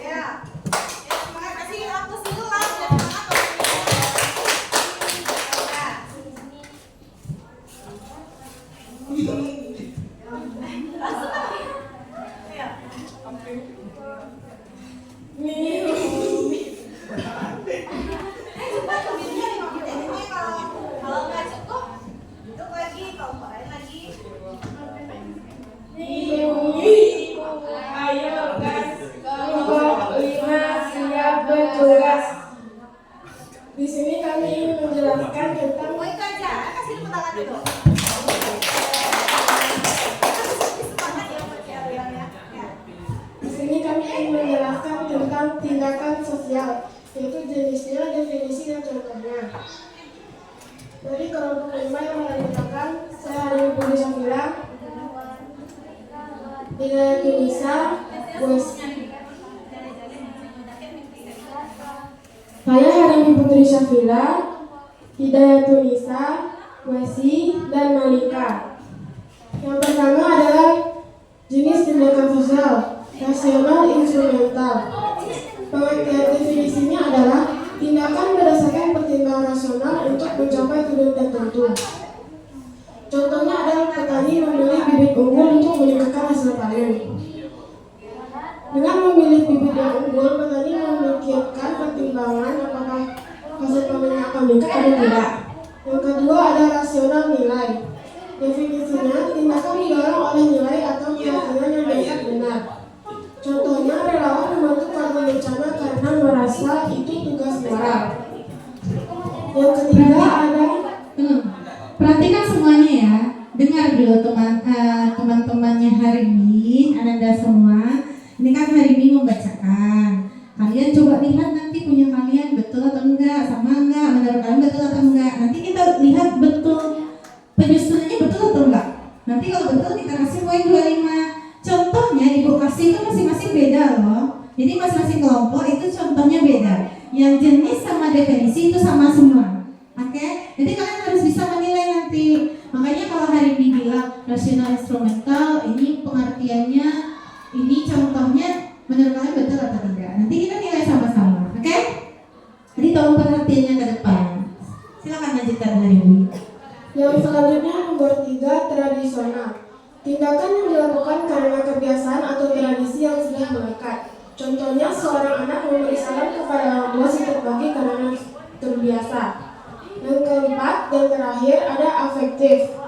[SPEAKER 4] Ya. Terima kasih waktu silang dan semangat kalau nggak cukup, untuk lagi kelompok lain lagi.
[SPEAKER 2] Ayo guys, kelompok 5 siap bertugas. Di sini kami ingin menjelaskan tentang
[SPEAKER 4] Oh itu aja, kasih tepuk tangan dulu. Semangat ya buat kalian ya.
[SPEAKER 2] Di sini kami ingin menjelaskan tentang tindakan sosial, yaitu jenisnya, definisi dan contohnya. Dari kelompok 5 yang menanyakan, saya Hari Budi Syafira, Hidayat Tunisa, saya Hari Putri Syafira, Hidayat Tunisa, Wesi, dan Malika. Yang pertama adalah jenis tindakan sosial, rasional instrumental. Pengertian definisinya adalah tindakan berdasarkan pertimbangan rasional untuk mencapai tujuan tertentu. Contohnya adalah petani memilih bibit unggul untuk meningkatkan hasil panen. Dengan memilih bibit yang unggul, petani memikirkan pertimbangan apakah hasil panennya akan meningkat atau tidak. Yang kedua ada rasional nilai. Definisinya, tindakan didorong oleh nilai atau keyakinan yang dianggap benar. Contohnya relawan membantu korban bencana karena merasa itu tugas moral. Yang ketiga ada
[SPEAKER 1] Perhatikan semuanya ya. Dengar dulu teman-temannya hari ini, Ananda semua. Ini kan hari ini membacakan. Kalian coba lihat nanti punya kalian betul atau enggak, sama enggak, menurut kalian betul atau enggak. Nanti kita lihat betul penyusunannya betul atau enggak. Nanti kalau betul kita kasih poin 25. Contohnya ibu kasih itu masing-masing beda loh. Jadi masing-masing kelompok itu contohnya beda. Yang jenis sama definisi itu sama semua. Oke? Jadi kalian harus bisa menilai nanti. Makanya kalau hari ini bilang rasional instrumental, ini pengertiannya, ini contohnya menurut kalian betul atau tidak. Nanti kita nilai sama-sama. Oke? Jadi tolong perhatiannya ke depan. Silakan lanjutkan hari ini.
[SPEAKER 2] Yang selanjutnya nomor 3, tradisional. Tindakan yang dilakukan karena kebiasaan atau tradisi yang sudah melekat. Contohnya seorang anak memberi salam kepada orang tua setiap pagi karena terbiasa. Yang keempat dan terakhir ada afektif.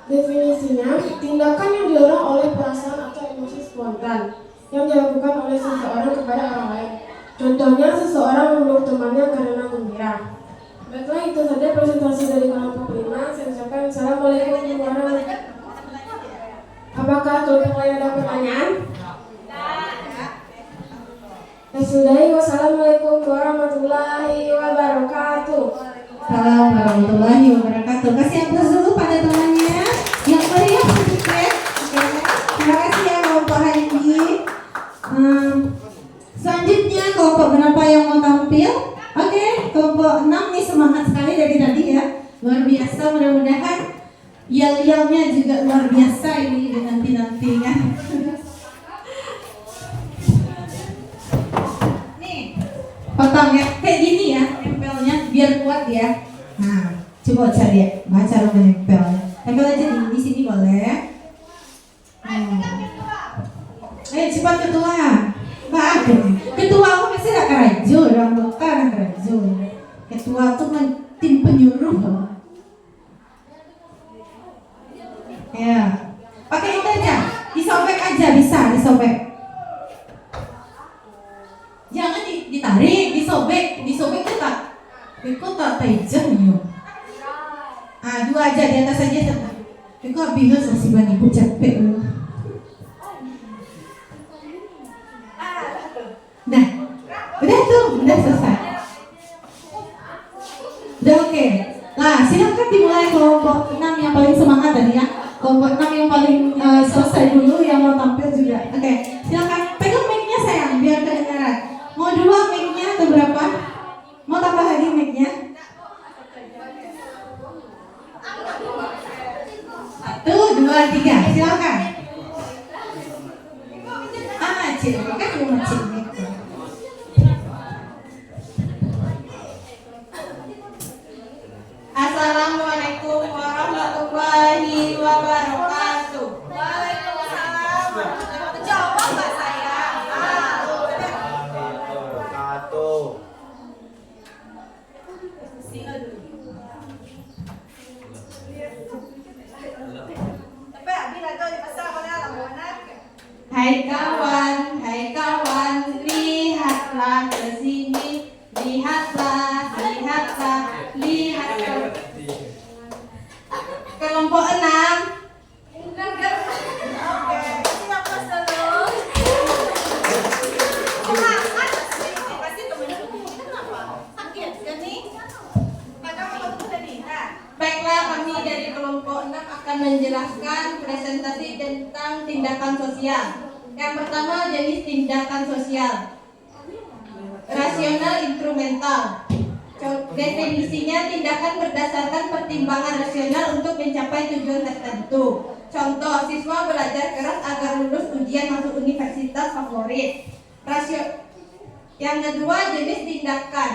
[SPEAKER 2] Definisinya, tindakan yang didorong oleh perasaan atau emosi spontan yang dilakukan oleh seseorang kepada orang lain. Contohnya seseorang memeluk temannya karena gembira. Baiklah, itu saja presentasi dari kelompok 5. Saya ucapkan assalamualaikum warahmatullahi wabarakatuh. Apakah kelompok lain ada pertanyaan? Ya sudah, wassalamualaikum warahmatullahi wabarakatuh.
[SPEAKER 1] Assalamualaikum warahmatullahi wabarakatuh. Kasih aplaus dulu pada temannya yang meriah sedikit. Oke. Terima kasih ya kelompok hari ini. Selanjutnya kelompok berapa yang mau tampil? Oke, kelompok 6 nih semangat sekali dari tadi ya. Luar biasa, mudah-mudahan yel-yelnya juga luar biasa ini nanti kan. Nih, potong ya, kayak gini ya, tempelnya biar kuat ya. Nah, coba cari ya, cara menempelnya. Tempel aja di sini boleh. Cepat ketua. Pak, ketua aku pasti gak kerajo, orang lokal kerajo. Ketua tuh tim penyuruh. Ya, pakai itu aja, disobek aja bisa, disobek. Jangan ditarik, disobek tuh tak. Itu tak tajam yuk. Dua aja di atas aja tetap. Itu habis masih banyak ibu capek loh. Nah, udah selesai. Udah oke. Nah, silakan dimulai kelompok 6 yang paling semangat tadi ya. Kelompok 6 yang paling selesai dulu yang mau tampil juga. Oke, silakan pegang mic-nya sayang biar kedengaran. Mau 2 mic-nya atau berapa? Mau tambah lagi mic-nya? 1, 2, 3. Silakan. Cik, kan cuma cik gitu.
[SPEAKER 4] Assalamualaikum warahmatullahi wabarakatuh. Waalaikumsalam. Jawab nggak saya?
[SPEAKER 3] Wabarakatuh.
[SPEAKER 4] Tapi abi lagi di pasar boleh lah mana?
[SPEAKER 5] Hai kawan, lihatlah ke sini, lihatlah. Kelompok 6. Baiklah, kami dari kelompok 6 akan menjelaskan presentasi tentang tindakan sosial. Yang pertama, jenis tindakan sosial. Rasional instrumental. Definisinya, tindakan berdasarkan pertimbangan rasional untuk mencapai tujuan tertentu. Contoh, siswa belajar keras agar lulus ujian masuk universitas favorit. Yang kedua, jenis tindakan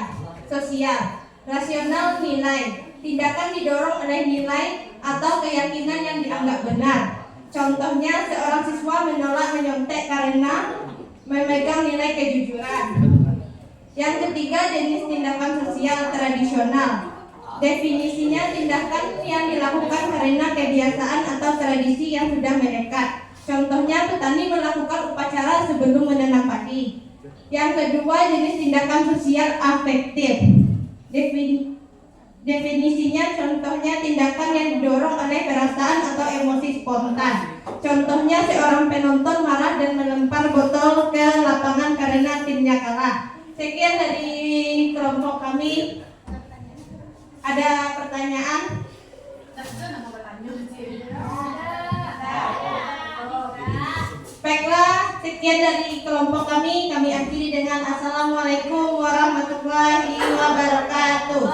[SPEAKER 5] sosial. Rasional nilai. Tindakan didorong oleh nilai atau keyakinan yang dianggap benar. Contohnya, seorang siswa menolak menyontek karena memegang nilai kejujuran. Yang ketiga, jenis tindakan sosial tradisional. Definisinya, tindakan yang dilakukan karena kebiasaan atau tradisi yang sudah melekat. Contohnya, petani melakukan upacara sebelum menanam padi. Yang kedua, jenis tindakan sosial afektif. Definisinya, contohnya tindakan yang didorong oleh perasaan atau emosi spontan. Contohnya, seorang penonton marah dan melempar botol ke lapangan karena timnya kalah. Sekian dari kelompok kami. Ada pertanyaan? Baiklah, sekian dari kelompok kami. Kami akhiri dengan assalamualaikum warahmatullahi wabarakatuh.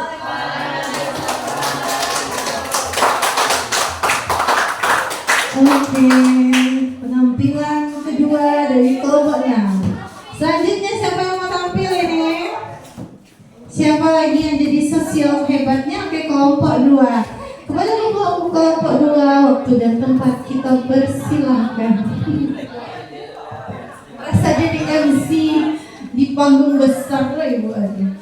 [SPEAKER 1] Oke, penampilan kedua dari kelompoknya. Selanjutnya siapa yang mau tampil ini? Siapa lagi yang jadi sosial hebatnya? Oke, kelompok 2. Kepada kelompok kelompok 2 waktu dan tempat kita bersilahkan. Rasa jadi MC di panggung besar lah ibu aja.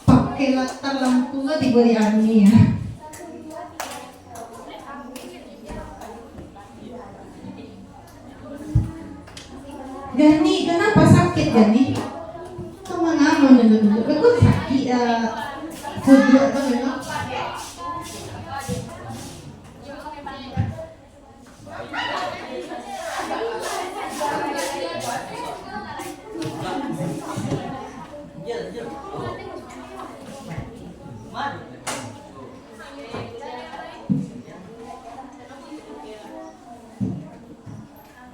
[SPEAKER 1] Pakai latar lampu lah diberi Ani ya. Gani, kenapa sakit Gani? Kemana dulu? Aku sakit flu apa memang?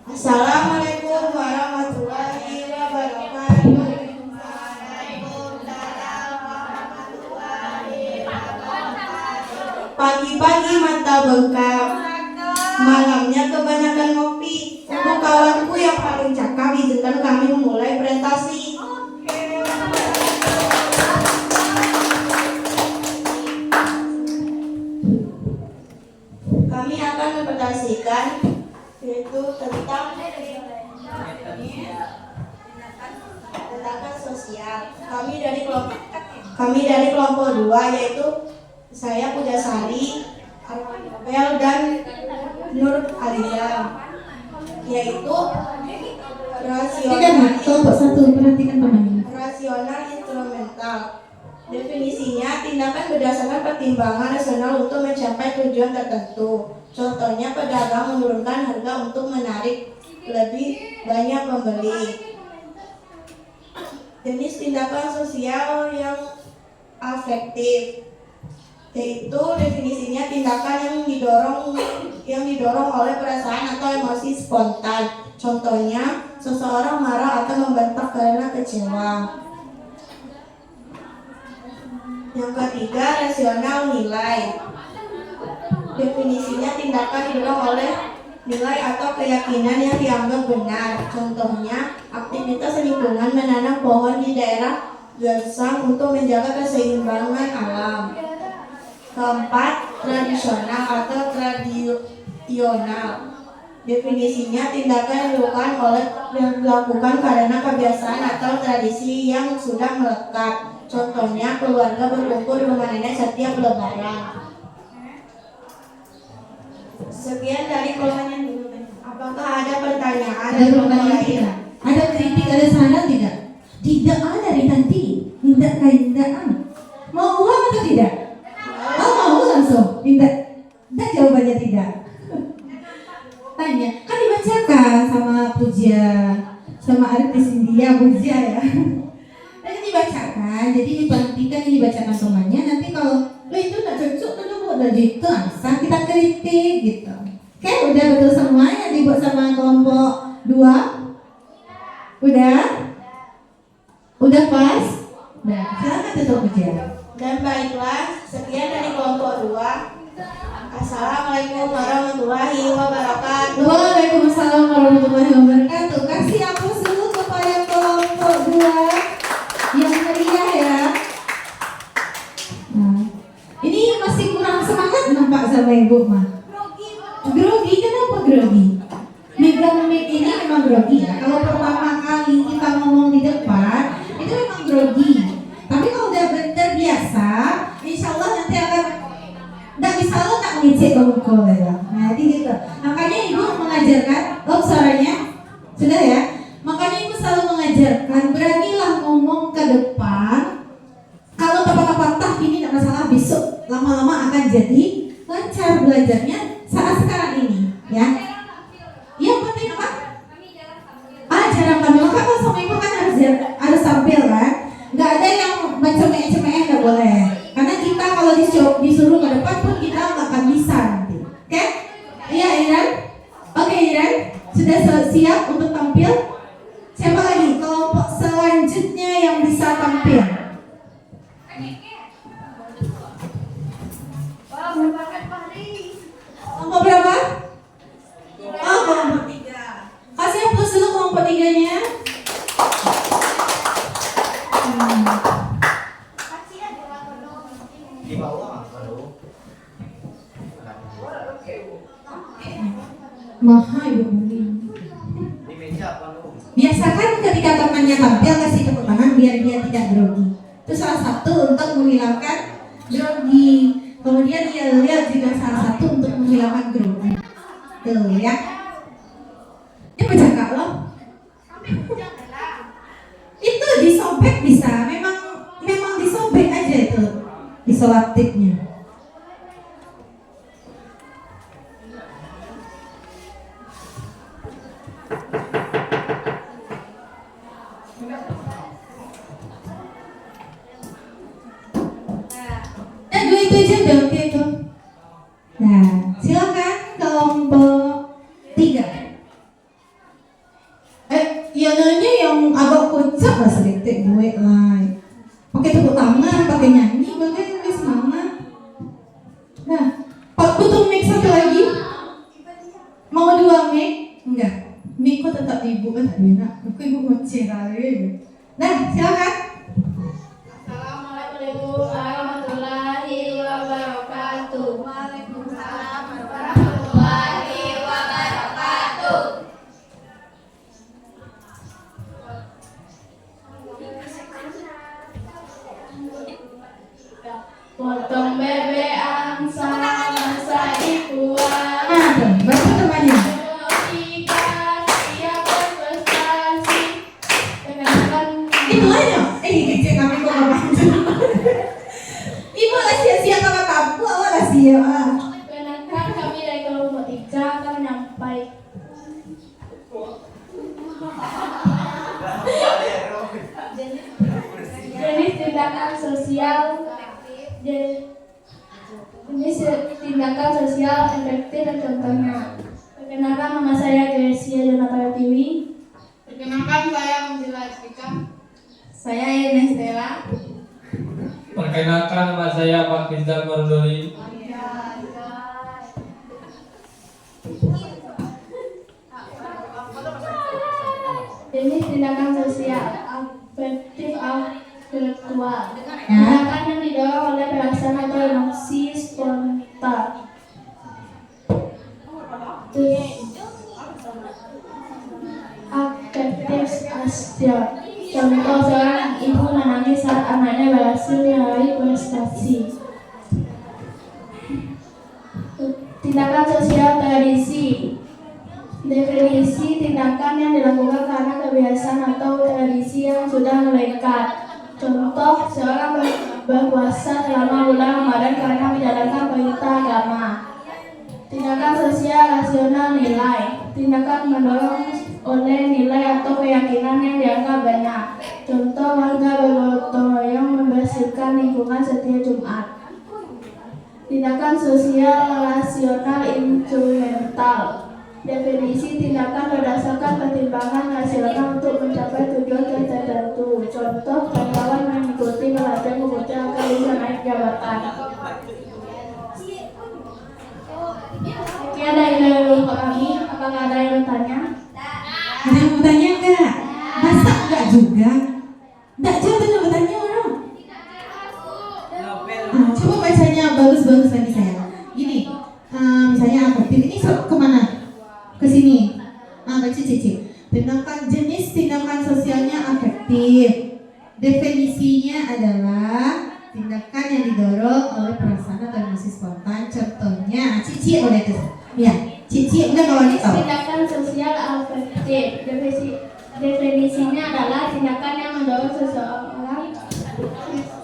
[SPEAKER 2] Assalamualaikum warahmatullahi wabarakatuh. Pagi-pagi mata bengkak, malamnya kebanyakan ngopi. Untuk kawanku yang paling cakap, izinkan kami memulai presentasi. Kami akan mempresentasikan yaitu tentang tindakan sosial. Kami dari kelompok 2 yaitu saya Pujasari, Arwel dan Nur Alia, yaitu
[SPEAKER 1] Kelompok 1 perhatikan temannya.
[SPEAKER 2] rasional instrumental. Definisinya, tindakan berdasarkan pertimbangan rasional untuk mencapai tujuan tertentu. Contohnya, pedagang menurunkan harga untuk menarik lebih banyak pembeli. Jenis tindakan sosial yang afektif, yaitu definisinya tindakan yang didorong oleh perasaan atau emosi spontan. Contohnya, seseorang marah atau membentak karena kecewa. Yang ketiga, rasional nilai. Definisinya tindakan didorong oleh nilai atau keyakinan yang dianggap benar. Contohnya, aktivitas lingkungan menanam pohon di daerah gersang untuk menjaga keseimbangan alam. Keempat, tradisional atau tradisional. Definisinya tindakan yang dilakukan karena kebiasaan atau tradisi yang sudah melekat. Contohnya, keluarga berkumpul di rumah nenek setiap lebaran. Sekian dari kelompoknya dulu. Apakah ada pertanyaan?
[SPEAKER 1] Ada pertanyaan tidak? Ada kritik, ada saran tidak? Tidak ada dari nanti. Tidak. Mau uang atau tidak? Oh, mau langsung. Tidak jawabannya tidak. Tanya, kan dibacakan sama Puja, sama artis India Puja ya. Nanti dibacakan, jadi diperhatikan, dibacakan temannya. Nanti kalau lo itu nggak cocok, udah gitu, asal kita kritik gitu. Oke, udah betul semua yang dibuat sama kelompok 2? Udah pas? Udah, silakan tutup Puja.
[SPEAKER 2] Dan baiklah, sekian dari kelompok 2. Assalamualaikum warahmatullahi wabarakatuh.
[SPEAKER 1] Waalaikumsalam warahmatullahi wabarakatuh. Kasih aplaus dulu kepada kelompok 2 yang meriah ya. Nah, ini masih kurang semangat nampak sama ibu mah. Grogi, kenapa grogi? Megang mic ini memang grogi ya. Kalau pertama kali kita ngomong di depan itu memang grogi. Tapi kalau udah terbiasa, insya Allah nanti akan nggak bisa lo tak ngecek bengkol ya. Nah, jadi gitu. Makanya ibu mengajarkan, suaranya sudah ya. Makanya ibu selalu mengajarkan, beranilah ngomong ke depan. Kalau patah-patah ini tidak masalah, besok lama-lama akan jadi lancar belajarnya saat sekarang ini, ya. Yang penting apa? Jarang tampil. Maka kalau sama ibu kan harus tampil kan. Nggak ada yang mencemeh-cemeh, nggak boleh. Karena kita kalau disuruh ke depan pun kita nggak akan bisa nanti. Oke? Iya Iran? Oke Iran, sudah siap untuk tampil? Siapa lagi? Kelompok selanjutnya yang bisa tampil. Kelompok berapa? Oh, kelompok 3. Kasih aplaus dulu kelompok 3-nya. Mahal ibu bullying.
[SPEAKER 3] Di meja apa lu?
[SPEAKER 1] Biasakan ketika temannya tampil kasih tepuk tangan biar dia tidak grogi. Itu salah satu untuk menghilangkan grogi. Kemudian yel-yel juga salah satu untuk menghilangkan grogi. Tuh ya. Ini bercakap loh. Itu disobek bisa. Memang disobek aja itu isolatifnya. Nah, dua itu aja udah oke tuh. Nah, silakan kelompok 3. Ya nanya yang agak kocak lah sedikit gue lah. Pakai tepuk tangan, pakai nyanyi, pakai wis semangat. Nah, Pak butuh mic satu lagi. Mau 2 mic? Enggak. Mic kok tetap ibu kan tak enak. Aku ibu ngoceh kali. Nah, silakan.
[SPEAKER 2] Assalamualaikum warahmatullahi wabarakatuh.
[SPEAKER 4] Waalaikumsalam
[SPEAKER 2] Warahmatullahi wabarakatuh. Potong bebek angsa masa ibuan.
[SPEAKER 1] Nah, tuh, baru temannya.
[SPEAKER 2] Ketika siap berprestasi, kenalkan
[SPEAKER 1] Itu aja. Kecil kami kok apa? Ibu lah sia-sia sama kamu, awak lah sia.
[SPEAKER 2] kenalkan kami dari kelompok 3 akan menyampaikan jenis tindakan sosial efektif dan contohnya. Perkenalkan, nama saya Gracia Jonathan Tiwi. Perkenalkan, saya Muzila Estika. Saya Ines Stella.
[SPEAKER 6] Perkenalkan, nama saya Pak Rizal Mardoli.
[SPEAKER 2] Jenis tindakan sosial afektif virtual. Tindakan yang didorong oleh perasaan atau emosi spontan. Afektif action. Contoh, seorang ibu menangis saat anaknya berhasil meraih prestasi. Tindakan sosial tradisi. Definisi tindakan yang dilakukan karena kebiasaan atau tradisi yang sudah melekat. Contoh, seorang berpuasa selama bulan Ramadan karena menjalankan perintah agama. Tindakan sosial rasional nilai. Tindakan mendorong oleh nilai atau keyakinan yang dianggap benar. Contoh, warga bergotong royong membersihkan lingkungan setiap Jumat. Tindakan sosial rasional instrumental. Definisi tindakan berdasarkan pertimbangan rasional untuk mencapai tujuan tertentu. Contoh, karyawan mengikuti pelatihan komputer agar bisa naik jabatan. Sekian dari kelompok kami. Apakah ada yang bertanya?
[SPEAKER 1] Ada yang mau tanya enggak? Masa enggak juga? Enggak jauh tanya bertanya orang. Coba bacanya bagus-bagus lagi saya. Gini, misalnya afektif ini kemana? Ke sini. Baca Cici. Jenis tindakan sosialnya afektif. Definisinya adalah tindakan yang didorong oleh perasaan atau emosi spontan. Contohnya, Cici boleh tuh. Ya, Cici udah kalau
[SPEAKER 2] Jenis
[SPEAKER 1] tahu.
[SPEAKER 2] tindakan sosial afektif. Definisinya adalah tindakan yang mendorong seseorang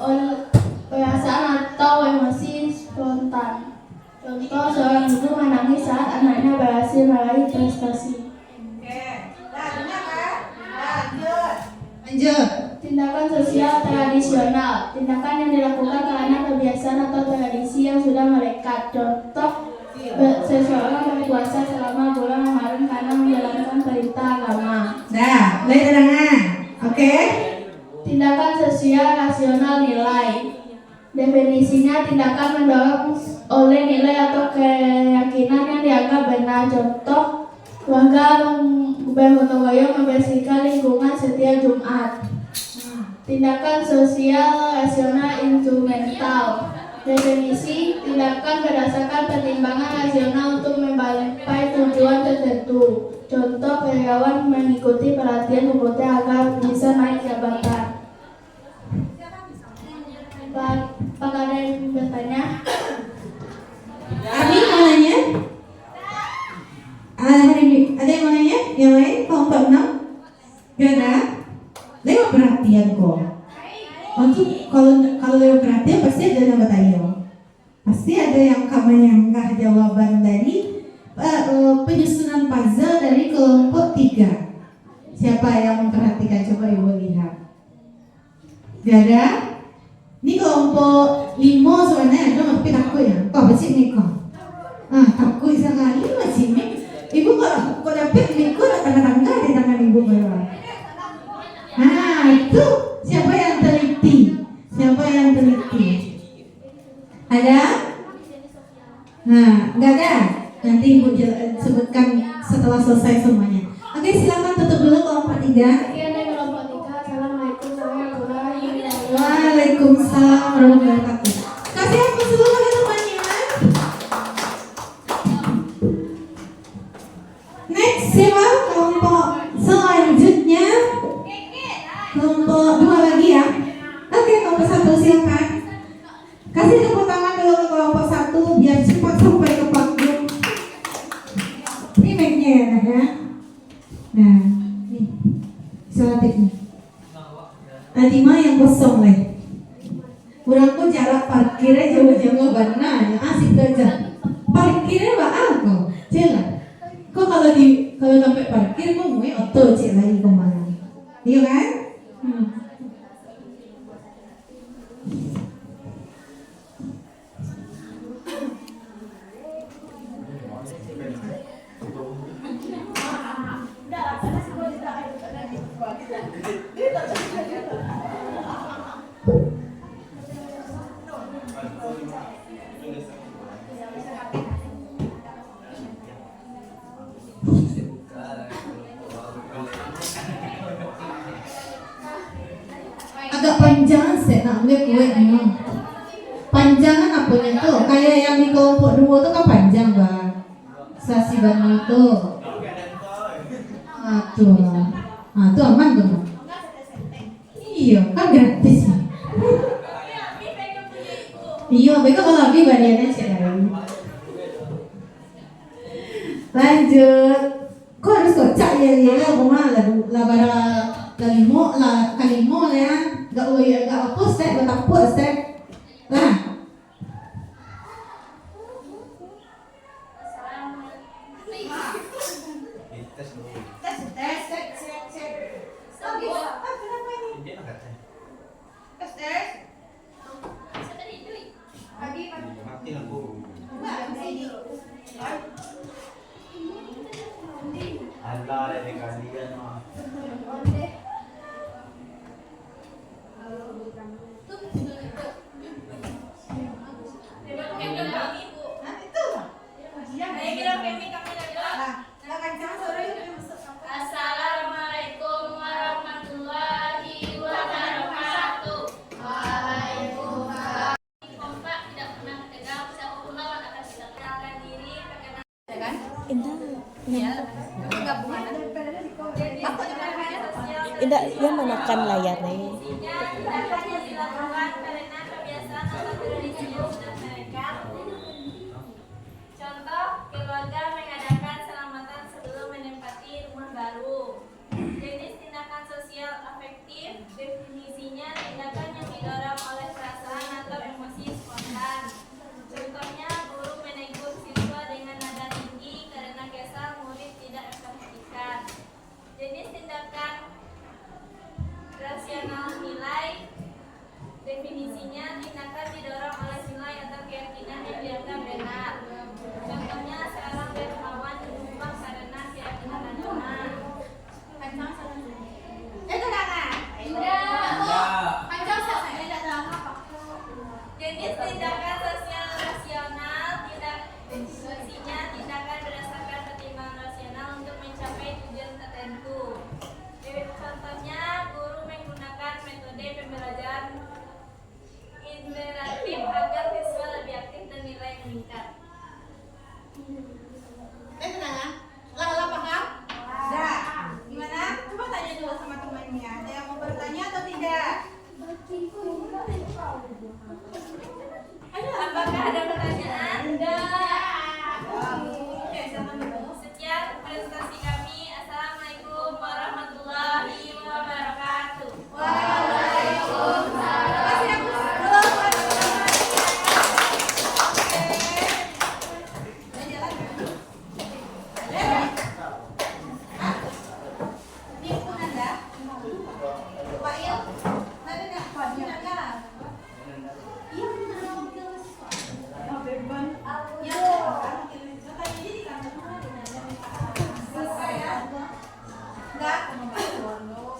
[SPEAKER 2] oleh perasaan atau emosi spontan. Contoh, seorang ibu menangis saat anaknya berhasil meraih prestasi.
[SPEAKER 4] Oke. Nah, dengar kan? Lanjut.
[SPEAKER 1] Lanjut.
[SPEAKER 2] Tindakan sosial tradisional. Tindakan yang dilakukan karena kebiasaan atau tradisi yang sudah melekat. Contoh, seseorang berpuasa selama bulan Ramadan karena menjalankan perintah agama.
[SPEAKER 1] Nah, mulai tenangan. Oke.
[SPEAKER 2] Tindakan sosial rasional nilai. Definisinya tindakan mendorong oleh nilai atau keyakinan yang dianggap benar. Contoh, warga bergotong royong membersihkan lingkungan setiap Jumat. Tindakan sosial rasional instrumental. Definisi tindakan berdasarkan pertimbangan rasional untuk mencapai tujuan tertentu. Contoh, karyawan mengikuti pelatihan komputer agar bisa naik jabatan. Apakah ada yang bertanya?
[SPEAKER 1] Abi mau nanya? Ada yang mau nanya? Yang lain? Kelompok 6? Gak ada? Lewat perhatian kok. Untuk kalau lewat perhatian pasti ada yang bertanya. Pasti ada yang menyangka jawaban dari penyusunan puzzle dari kelompok 3. Siapa yang memperhatikan? Coba ibu lihat. Gak ada? Ini kelompok 5 sebenarnya ada tapi takut ya. Kok bersih nih kok? Takut sekali masih nih. Ibu kok dapet nih kok tangga-tangga di tangan ibu bawah. Itu siapa yang teliti? Siapa yang teliti? Ada? Enggak ada. Nanti ibu sebutkan setelah selesai semuanya. Oke, silakan tutup dulu kelompok 3.
[SPEAKER 2] Sekian dari kelompok 3. Assalamualaikum warahmatullahi wabarakatuh.
[SPEAKER 1] Waalaikumsalam warahmatullahi wabarakatuh. Kasih aku seluruh temannya. Next, siapa kelompok selanjutnya? Kelompok 2 lagi ya. Oke, kelompok 1 silakan. Kasih tepuk tangan dulu ke kelompok 1 biar cepat sampai ke panggung. Ini mic-nya ya. Nah, nih. Selotip nih. Nanti mah yang kosong leh. Kurangku jarak parkirnya jauh-jauh benar, yang asik aja. Parkirnya apa? Jelas. Kok kalau sampai parkir kok mau auto cek lagi kemana? Iya kan? Agak panjang sih nak ambil kuenya. Panjangan apanya tuh? Kayak yang di kelompok 2 tuh kan panjang bang. Sasi bangun itu. Tuh. Tuh aman tuh. Iya, kan gratis. Iya, mereka kalau lebih bagiannya sih. Lanjut. Kok harus kocak ya rumah labara kalimo ya. Gak apa step, gak takut step. Lah.
[SPEAKER 7] Assalamualaikum warahmatullahi wabarakatuh. Waalaikumsalam. Kompak tidak pernah tegang, siapa pun lawan akan kita kenalkan diri, perkenalkan.
[SPEAKER 8] Indah, dia menekan layarnya.
[SPEAKER 7] Tindakannya dilakukan karena kebiasaan atau tradisi yang sudah mereka. Contoh, keluarga mengadakan selamatan sebelum menempati rumah baru. Jenis tindakan sosial afektif, definisinya tindakan yang didorong oleh perasaan atau emosi spontan. Contohnya, guru menegur siswa dengan nada tinggi karena kesal murid tidak memperhatikan. Jenis tindakan rasional nilai, definisinya tindakan didorong oleh nilai Apakah ada pertanyaan? Oke, silakan dulu. Sekian presentasi kami. Assalamualaikum warahmatullahi wabarakatuh.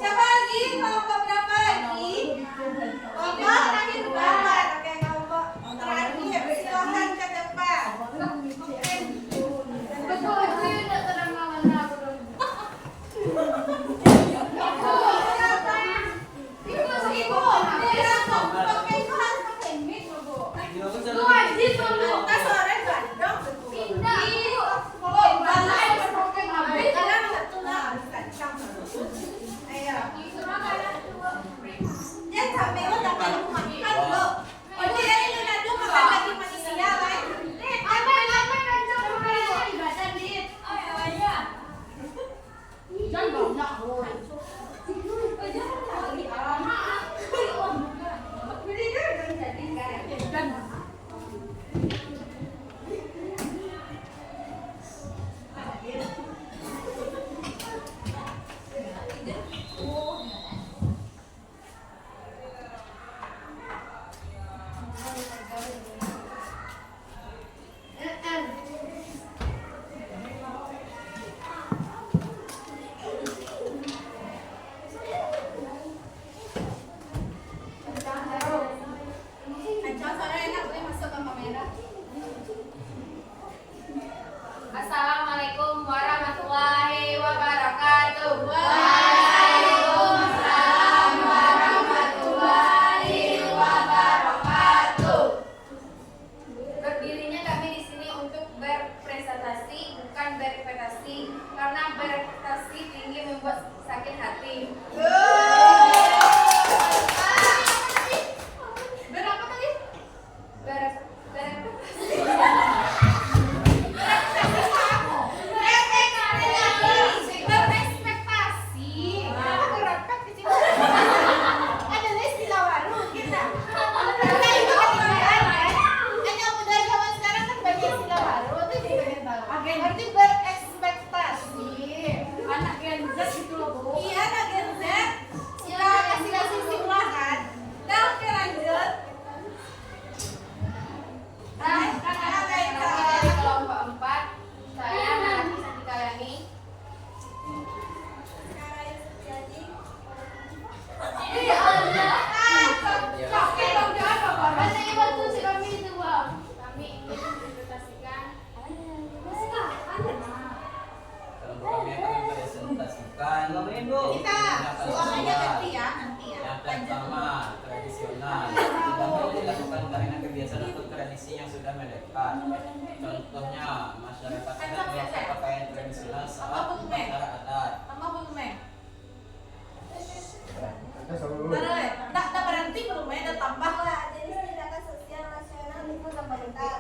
[SPEAKER 4] Siapa lagi? Kelompok berapa lagi? Kelompok terakhir berapa? Oke, kelompok terakhir. Silakan ke depan.
[SPEAKER 7] Assalamualaikum warahmatullahi wabarakatuh. Berdirinya kami di sini untuk berpresentasi, bukan berprestasi, karena berprestasi tinggi membuat sakit hati. Berapa tadi? Berspektasi. Ada istilah baru kita. Berarti berekspektasi. Anak Gen Z gitu loh, Bu. Iya, anak Gen Z. Kasih silakan. Nah, oke lanjut. Kelompok 4. Saya Melati Santikayani. Iya, Allah. Oke, dong, jangan apa-apa. Masa bantu si kami itu, Bang. Kami ingin mempresentasikan
[SPEAKER 9] Kami akan presentasikan
[SPEAKER 4] Kita suaranya ganti ya, nanti ya.
[SPEAKER 9] yang pertama tradisional. Tidak dilakukan karena kebiasaan atau tradisi yang sudah melekat. Contohnya masyarakat adat biasa pakaian tradisional saat upacara adat.
[SPEAKER 4] Tambah belum ya? Tak berhenti belum ya? Udah tambah lah.
[SPEAKER 10] Jenis tindakan sosial rasional lingkungan pemerintah.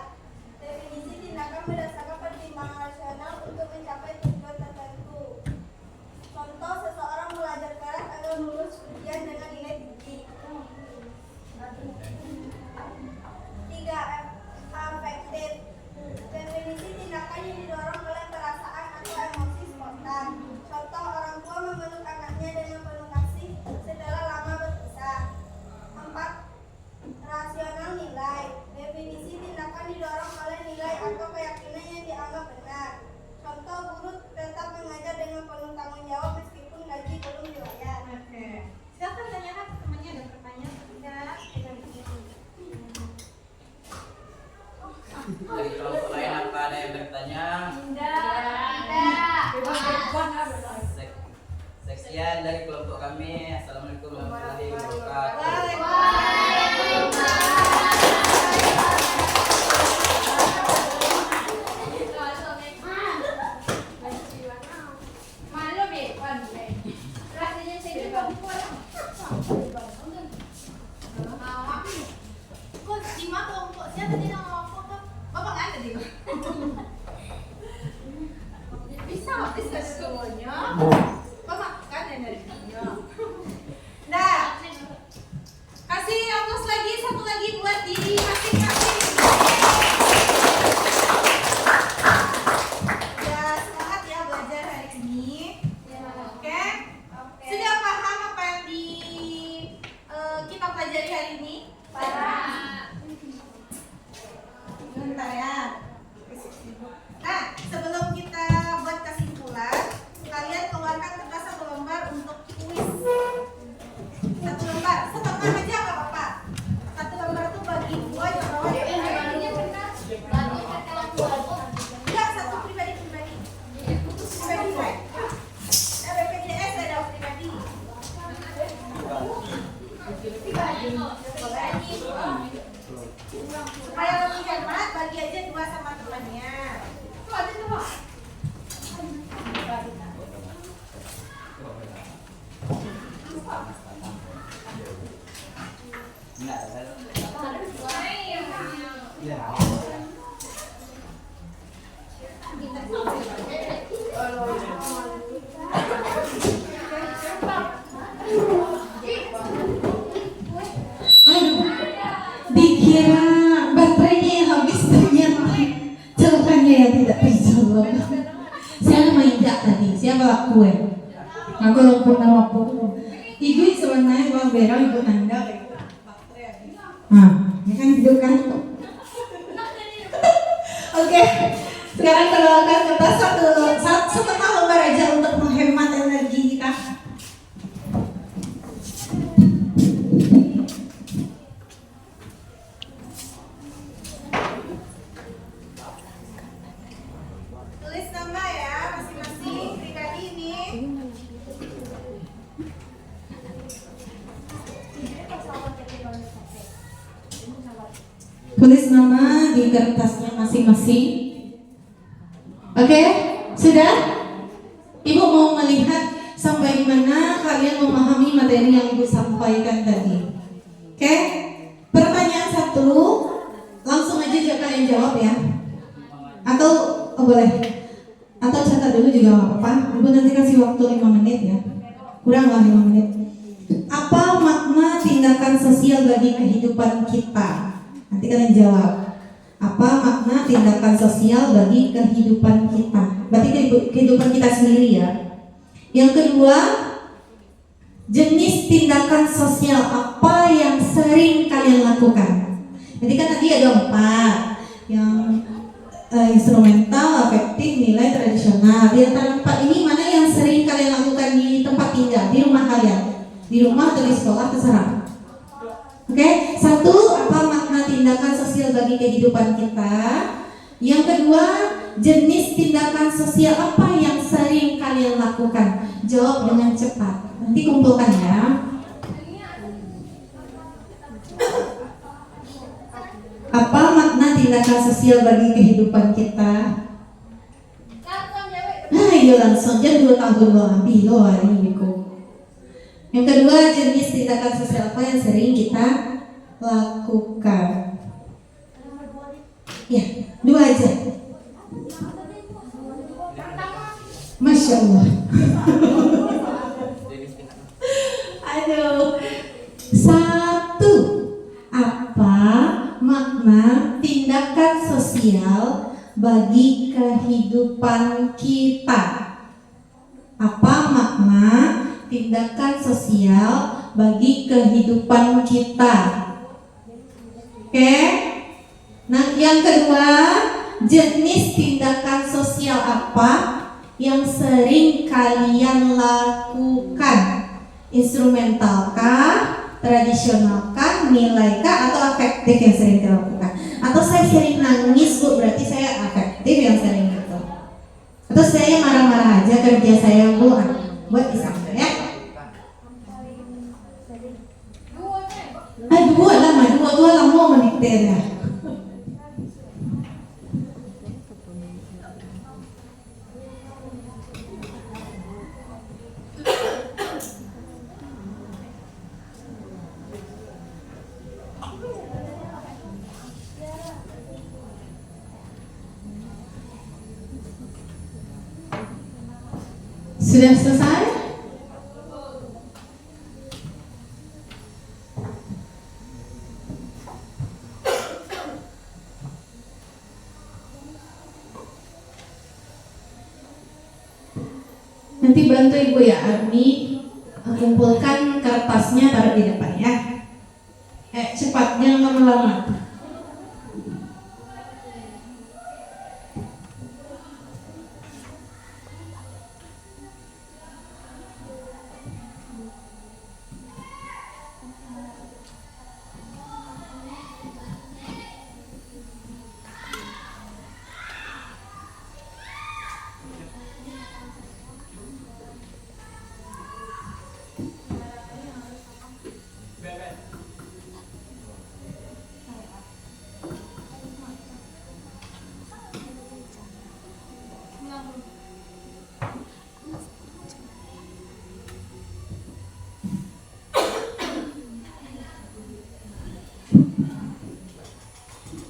[SPEAKER 10] Definisi tindakan berdasarkan pertimbangan rasional untuk mencapai tujuan tertentu. Contoh, seseorang belajar keras agar lulus ujian dengan nilai tinggi. 3. Afektif. Definisi tindakan yang didorong oleh perasaan atau emosi spontan. Contoh, orang tua memeluk anaknya dengan penuh kasih setelah lama berpisah. 4. Rasional nilai. Definisi tindakan didorong oleh nilai atau keyakinan yang dianggap benar. Contoh, guru tetap mengajar dengan penuh tanggung jawab meskipun gaji belum dibayar.
[SPEAKER 4] Oke. Silakan tanyakan temannya, ada pertanyaan tidak?
[SPEAKER 9] Dari kelompok lain apa ada yang bertanya? Sekian dari kelompok kami. Assalamualaikum warahmatullahi wabarakatuh.
[SPEAKER 7] Rasanya saya juga
[SPEAKER 4] Siapa tidak mau foto? Bapak nggak ada di bisa semuanya. Bapak kan yang dari video. Nah, kasih aplaus lagi, satu lagi buat diri masing-masing. Ya, semangat ya belajar hari ini. Oke? Sudah paham apa yang kita pelajari hari ini? Bentar ya. Nah, sebelum kita buat kesimpulan, kalian keluarkan kertas satu lembar untuk kuis. Satu lembar, setengah aja nggak apa-apa. Satu lembar tuh bagi dua yang bawah. Enggak, satu pribadi. BPJS ada pribadi. Supaya lebih hemat, bagi aja dua sama temannya. Tuh ada tuh, Pak.
[SPEAKER 1] Aduh, dikira baterainya yang habis, ternyata jawabannya yang tidak terjawab. Saya mainjak tadi, siapa kue? Aku lupa nama aku. Ibu sebenarnya bawa berang ibu anda. Nah, ini kan hidup kan? Oke, sekarang keluarkan kertas setengah lembar aja untuk menghemat energi kita.
[SPEAKER 4] Tulis nama ya, masing-masing pribadi ini.
[SPEAKER 1] Tulis nama di kertasnya masing-masing. Oke, sudah? Ibu mau melihat sampai mana kalian memahami materi yang Ibu sampaikan tadi. Oke? Pertanyaan satu, langsung aja kalian jawab ya. Atau boleh? Atau catat dulu juga nggak apa-apa. Ibu nanti kasih waktu 5 menit ya. Kurang lah 5 menit. Apa makna tindakan sosial bagi kehidupan kita? Nanti kalian jawab. Apa makna tindakan sosial bagi kehidupan kita? Berarti kehidupan kita sendiri ya. Yang kedua, jenis tindakan sosial apa yang sering kalian lakukan? Jadi kan tadi ada 4. Yang instrumental, afektif, nilai, tradisional. Di antara 4 ini mana yang sering kalian lakukan di tempat tinggal, di rumah kalian? Di rumah atau di sekolah, terserah. Oke, satu, apa makna tindakan sosial bagi kehidupan kita? Yang kedua, jenis tindakan sosial apa yang sering kalian lakukan? Jawab dengan cepat. Nanti kumpulkan ya. Apa makna tindakan sosial bagi kehidupan kita? Nah, iya langsung aja 2 tahun lo ambil hari ini. Yang kedua, jenis tindakan sosial apa yang sering kita lakukan? Ya, 2 aja. Masya Allah. Aduh. 1. Apa makna tindakan sosial bagi kehidupan kita? Apa makna tindakan sosial bagi kehidupan kita? Oke. Nah, yang kedua, jenis tindakan sosial apa yang sering kalian lakukan? Instrumental kah, tradisional kah, nilai kah, atau afektif yang sering dilakukan? Atau saya sering nangis, Bu, berarti saya afektif yang sering gitu. Atau saya marah-marah aja kerja saya, Bu, buat disampai ya. Dua lah mau menikter ya. Sudah selesai? Nanti bantu Ibu ya Armi kumpulkan kertasnya, taruh di depan ya. Cepat, jangan lama-lama.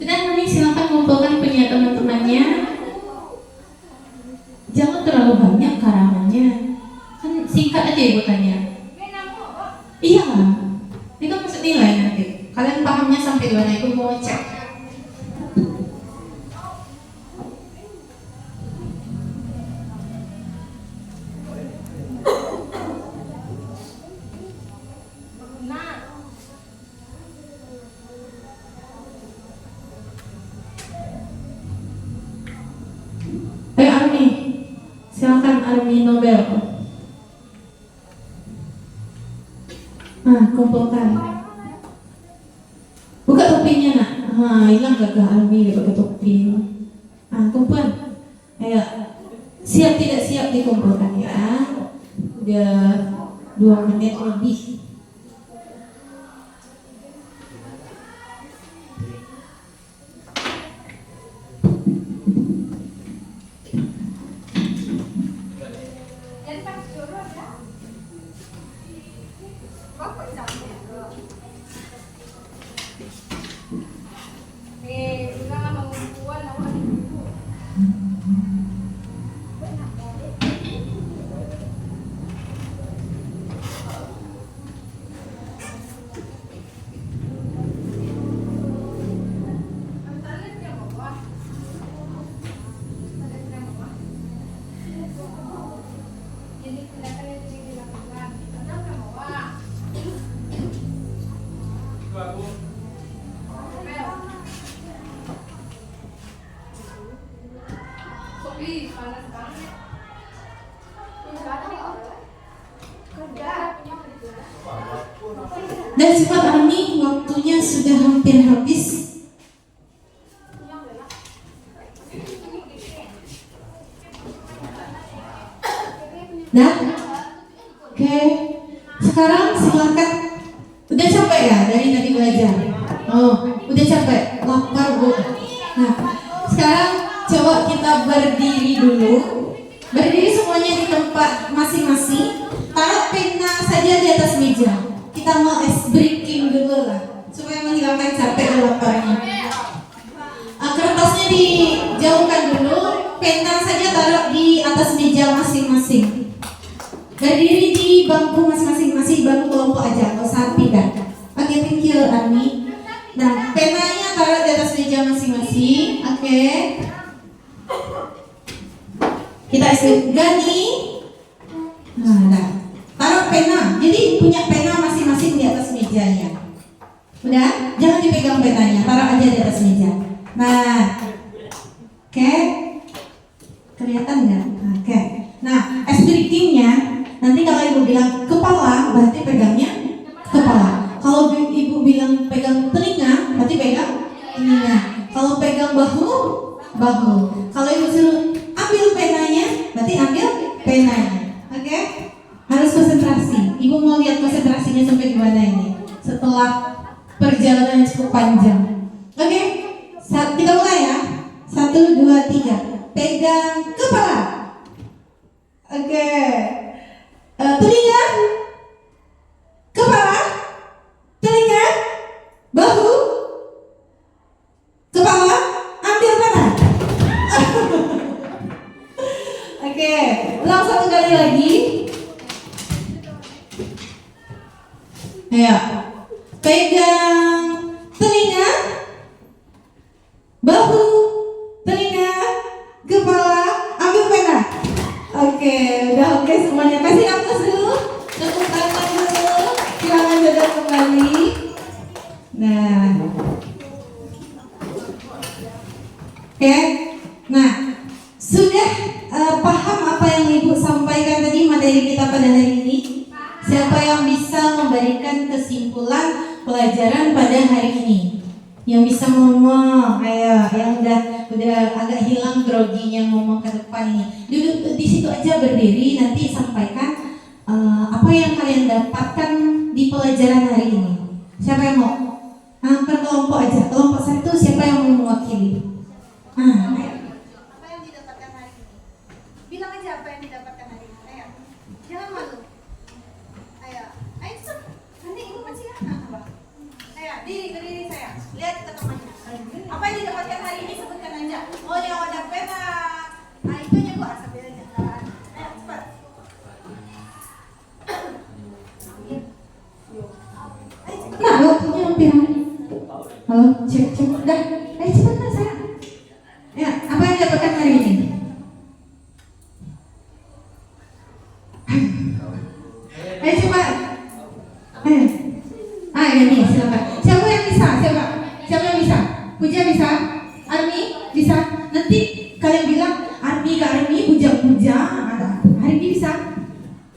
[SPEAKER 1] Sudah, nanti silakan kumpulkan punya teman-temannya. Jangan terlalu banyak karangannya. Kan singkat aja Ibu tanya. Iya, itu kan masuk nilai nanti. Kalian pahamnya sampai di mana? Ibu mau cek. Armi, silakan Armi Nobel. Kumpulkan. Buka topinya nak. Hilang gagah Armi dia pakai topi. Kumpul. Ayo, siap tidak siap dikumpulkan ya. Udah 2 menit lebih. Dan cepat Armi, waktunya sudah hampir habis. Nah, oke. Sekarang silakan. Udah capek ya dari tadi belajar? Oh, udah capek, lapar Bu. Nah, sekarang coba kita berdiri dulu. Berdiri semuanya di tempat masing-masing. Taruh pena saja di atas meja. Kita mau ice breaking dulu lah, supaya menghilangkan capek dan laparnya. Kertasnya dijauhkan dulu, pena saja taruh di atas meja masing-masing. Berdiri di bangku masing-masing, masih bangku kelompok aja, nggak usah pindah. Oke, thank you Armi. Nah, penanya taruh di atas meja masing-masing. Oke. Kita ice Gani. Nah, taruh pena. Jadi punya pena masing-masing di atas mejanya. Udah? Jangan dipegang penanya, taruh aja di atas meja. Nah, oke. Kelihatan nggak? Oke. Nah, ice breaking-nya nanti kalau Ibu bilang kepala, berarti pegangnya kepala. Kalau Ibu bilang pegang telinga, berarti pegang telinga. Kalau pegang bahu, bahu. Kalau Ibu suruh ambil penanya, berarti ambil penanya. Oke? Harus konsentrasi. Ibu mau lihat konsentrasinya sampai di mana ini setelah perjalanan yang cukup panjang. Oke? Kita mulai ya. 1, 2, 3. Pegang kepala. Oke. Telinga, kepala, telinga, bahu, kepala, ambil mana? Oke, ulang 1 kali sekali lagi. Ayo, pegang telinga, bahu, telinga, kepala, ambil pena. Oke, udah oke semuanya. Kasih aplaus dulu, tepuk tangan dulu. Silakan duduk kembali. Nah, oke. Nah, sudah paham apa yang Ibu sampaikan tadi materi kita pada hari ini? Siapa yang bisa memberikan kesimpulan pelajaran pada hari ini? Yang bisa ngomong, ayo, yang udah agak hilang groginya ngomong ke depan ini. Duduk di situ aja berdiri, nanti sampaikan apa yang kalian dapatkan di pelajaran hari ini. Siapa yang mau? Per kelompok aja, kelompok 1 siapa yang mau mewakili? Ayo.
[SPEAKER 4] Apa yang didapatkan hari ini? Bilang aja apa yang didapatkan hari ini. Ayo, jangan malu. Ayo, cepat. Nanti ibu masih ya. Ayo, berdiri saya. Lihat ke temannya. Apa yang didapatkan hari ini sebutkan aja. Oh, yang warna pena. Nah, itu aja bu, asal bedanya. Ayo, cepat.
[SPEAKER 1] Nah, waktunya hampir habis. Halo, cek. Udah, ayo cepat lah saya. Ya, apa yang didapatkan hari ini? Ayo cepat. Ayo. Ini silakan. Siapa yang bisa? Siapa yang bisa? Puja bisa? Armi bisa? Nanti kalian bilang Armi ke Armi, Puja. Armi bisa?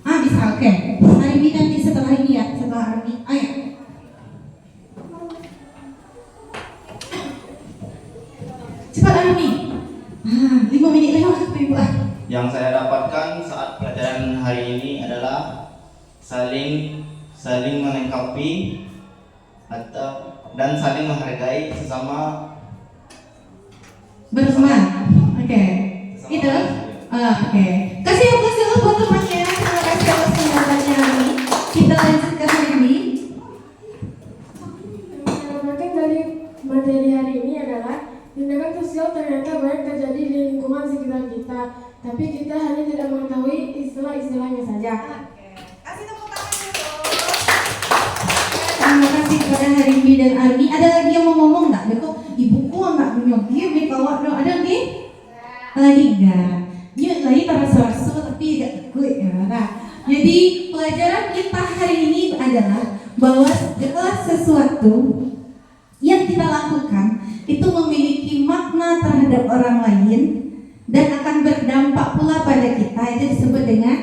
[SPEAKER 1] Bisa, oke. Armi nanti setelah ini ya, setelah Armi. Ayo. Cepat Armi. 5 menit lewat Ibu.
[SPEAKER 3] Yang saya dapatkan saat pelajaran hari ini adalah saling melengkapi dan saling menghargai sesama
[SPEAKER 1] berteman. Oke. Itu? Oke. Kasih aplaus dulu buat temannya. Terima kasih atas penjelasannya Armi. Kita lanjutkan hari ini.
[SPEAKER 2] Yang saya dapatkan dari materi hari ini adalah tindakan sosial ternyata banyak terjadi di lingkungan sekitar kita, tapi kita hanya tidak mengetahui istilah-istilahnya saja.
[SPEAKER 4] Kasih tepuk tangan dulu.
[SPEAKER 1] Terima kasih kepada Harimbi dan Armi. Ada lagi yang mau ngomong nggak? Kok ibuku nggak punya game kawat dong? Ada lagi? Lagi nggak? Yuk lagi terasa-rasa tapi tidak kuat ya. Nah, jadi pelajaran kita hari ini adalah bahwa segala sesuatu yang kita lakukan itu memiliki makna terhadap orang lain dan akan berdampak pula pada kita. Itu disebut dengan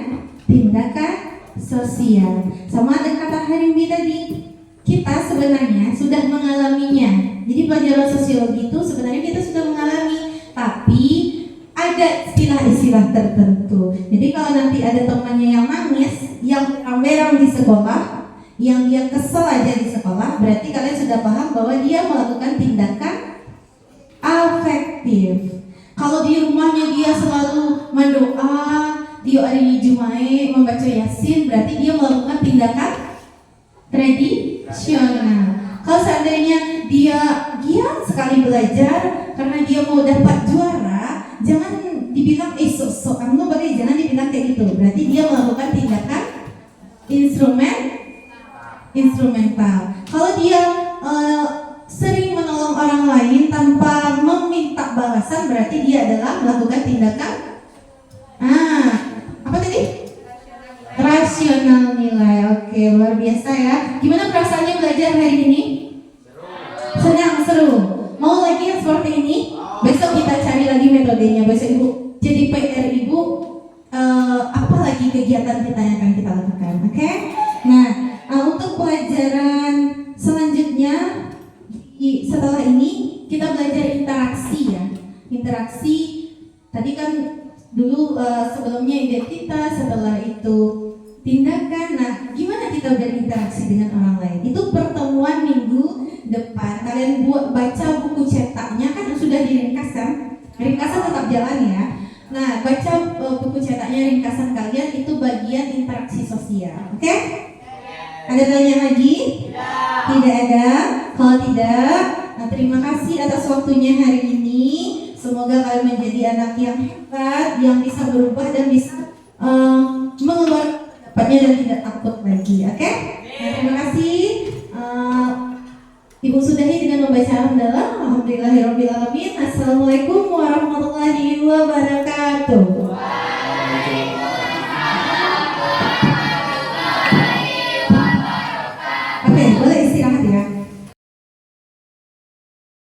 [SPEAKER 1] tindakan sosial. Sama dengan kata Harimbi tadi, kita sebenarnya sudah mengalaminya. Jadi pelajaran sosiologi itu sebenarnya kita sudah mengalami, tapi ada istilah-istilah tertentu. Jadi kalau nanti ada temannya yang nangis, yang merang di sekolah, yang dia kesel aja di sekolah, berarti kalian sudah paham bahwa dia melakukan tindakan afektif. Kalau di rumahnya dia selalu mendoa, dia hari Jumat membaca Yasin, berarti dia melakukan tindakan tradisional. Kalau seandainya dia giat sekali belajar karena dia mau dapat juara, jangan dibilang sok-sok kamu bagai, jangan dibilang kayak gitu. Berarti dia melakukan tindakan instrumental. Kalau dia sering menolong orang lain tanpa meminta balasan, berarti dia adalah melakukan tindakan apa tadi? Rasional nilai. Oke, luar biasa ya. Gimana perasaannya belajar hari ini? Senang, seru. Mau lagi yang seperti ini? Besok kita cari lagi metodenya. Besok Ibu jadi PR Ibu, apa lagi kegiatan kita yang akan kita lakukan. Oke? Nah, untuk pelajaran selanjutnya setelah ini kita belajar interaksi ya. Interaksi tadi kan dulu sebelumnya identitas, setelah itu tindakan. Nah, gimana kita berinteraksi dengan orang lain? Itu pertemuan minggu depan. Kalian baca buku cetaknya kan sudah diringkas kan? Ringkasan tetap jalan ya. Nah, baca buku cetaknya, ringkasan kalian itu bagian interaksi sosial. Oke? Ada tanya lagi? Tidak ada. Kalau tidak, terima kasih atas waktunya hari ini. Semoga kalian menjadi anak yang hebat, yang bisa berubah dan bisa mengeluarkan pendapatnya dan tidak takut lagi. Oke? Nah, terima kasih. Ibu sudahi dengan membaca hamdalah. Alhamdulillahirobbilalamin. Assalamualaikum warahmatullahi wabarakatuh.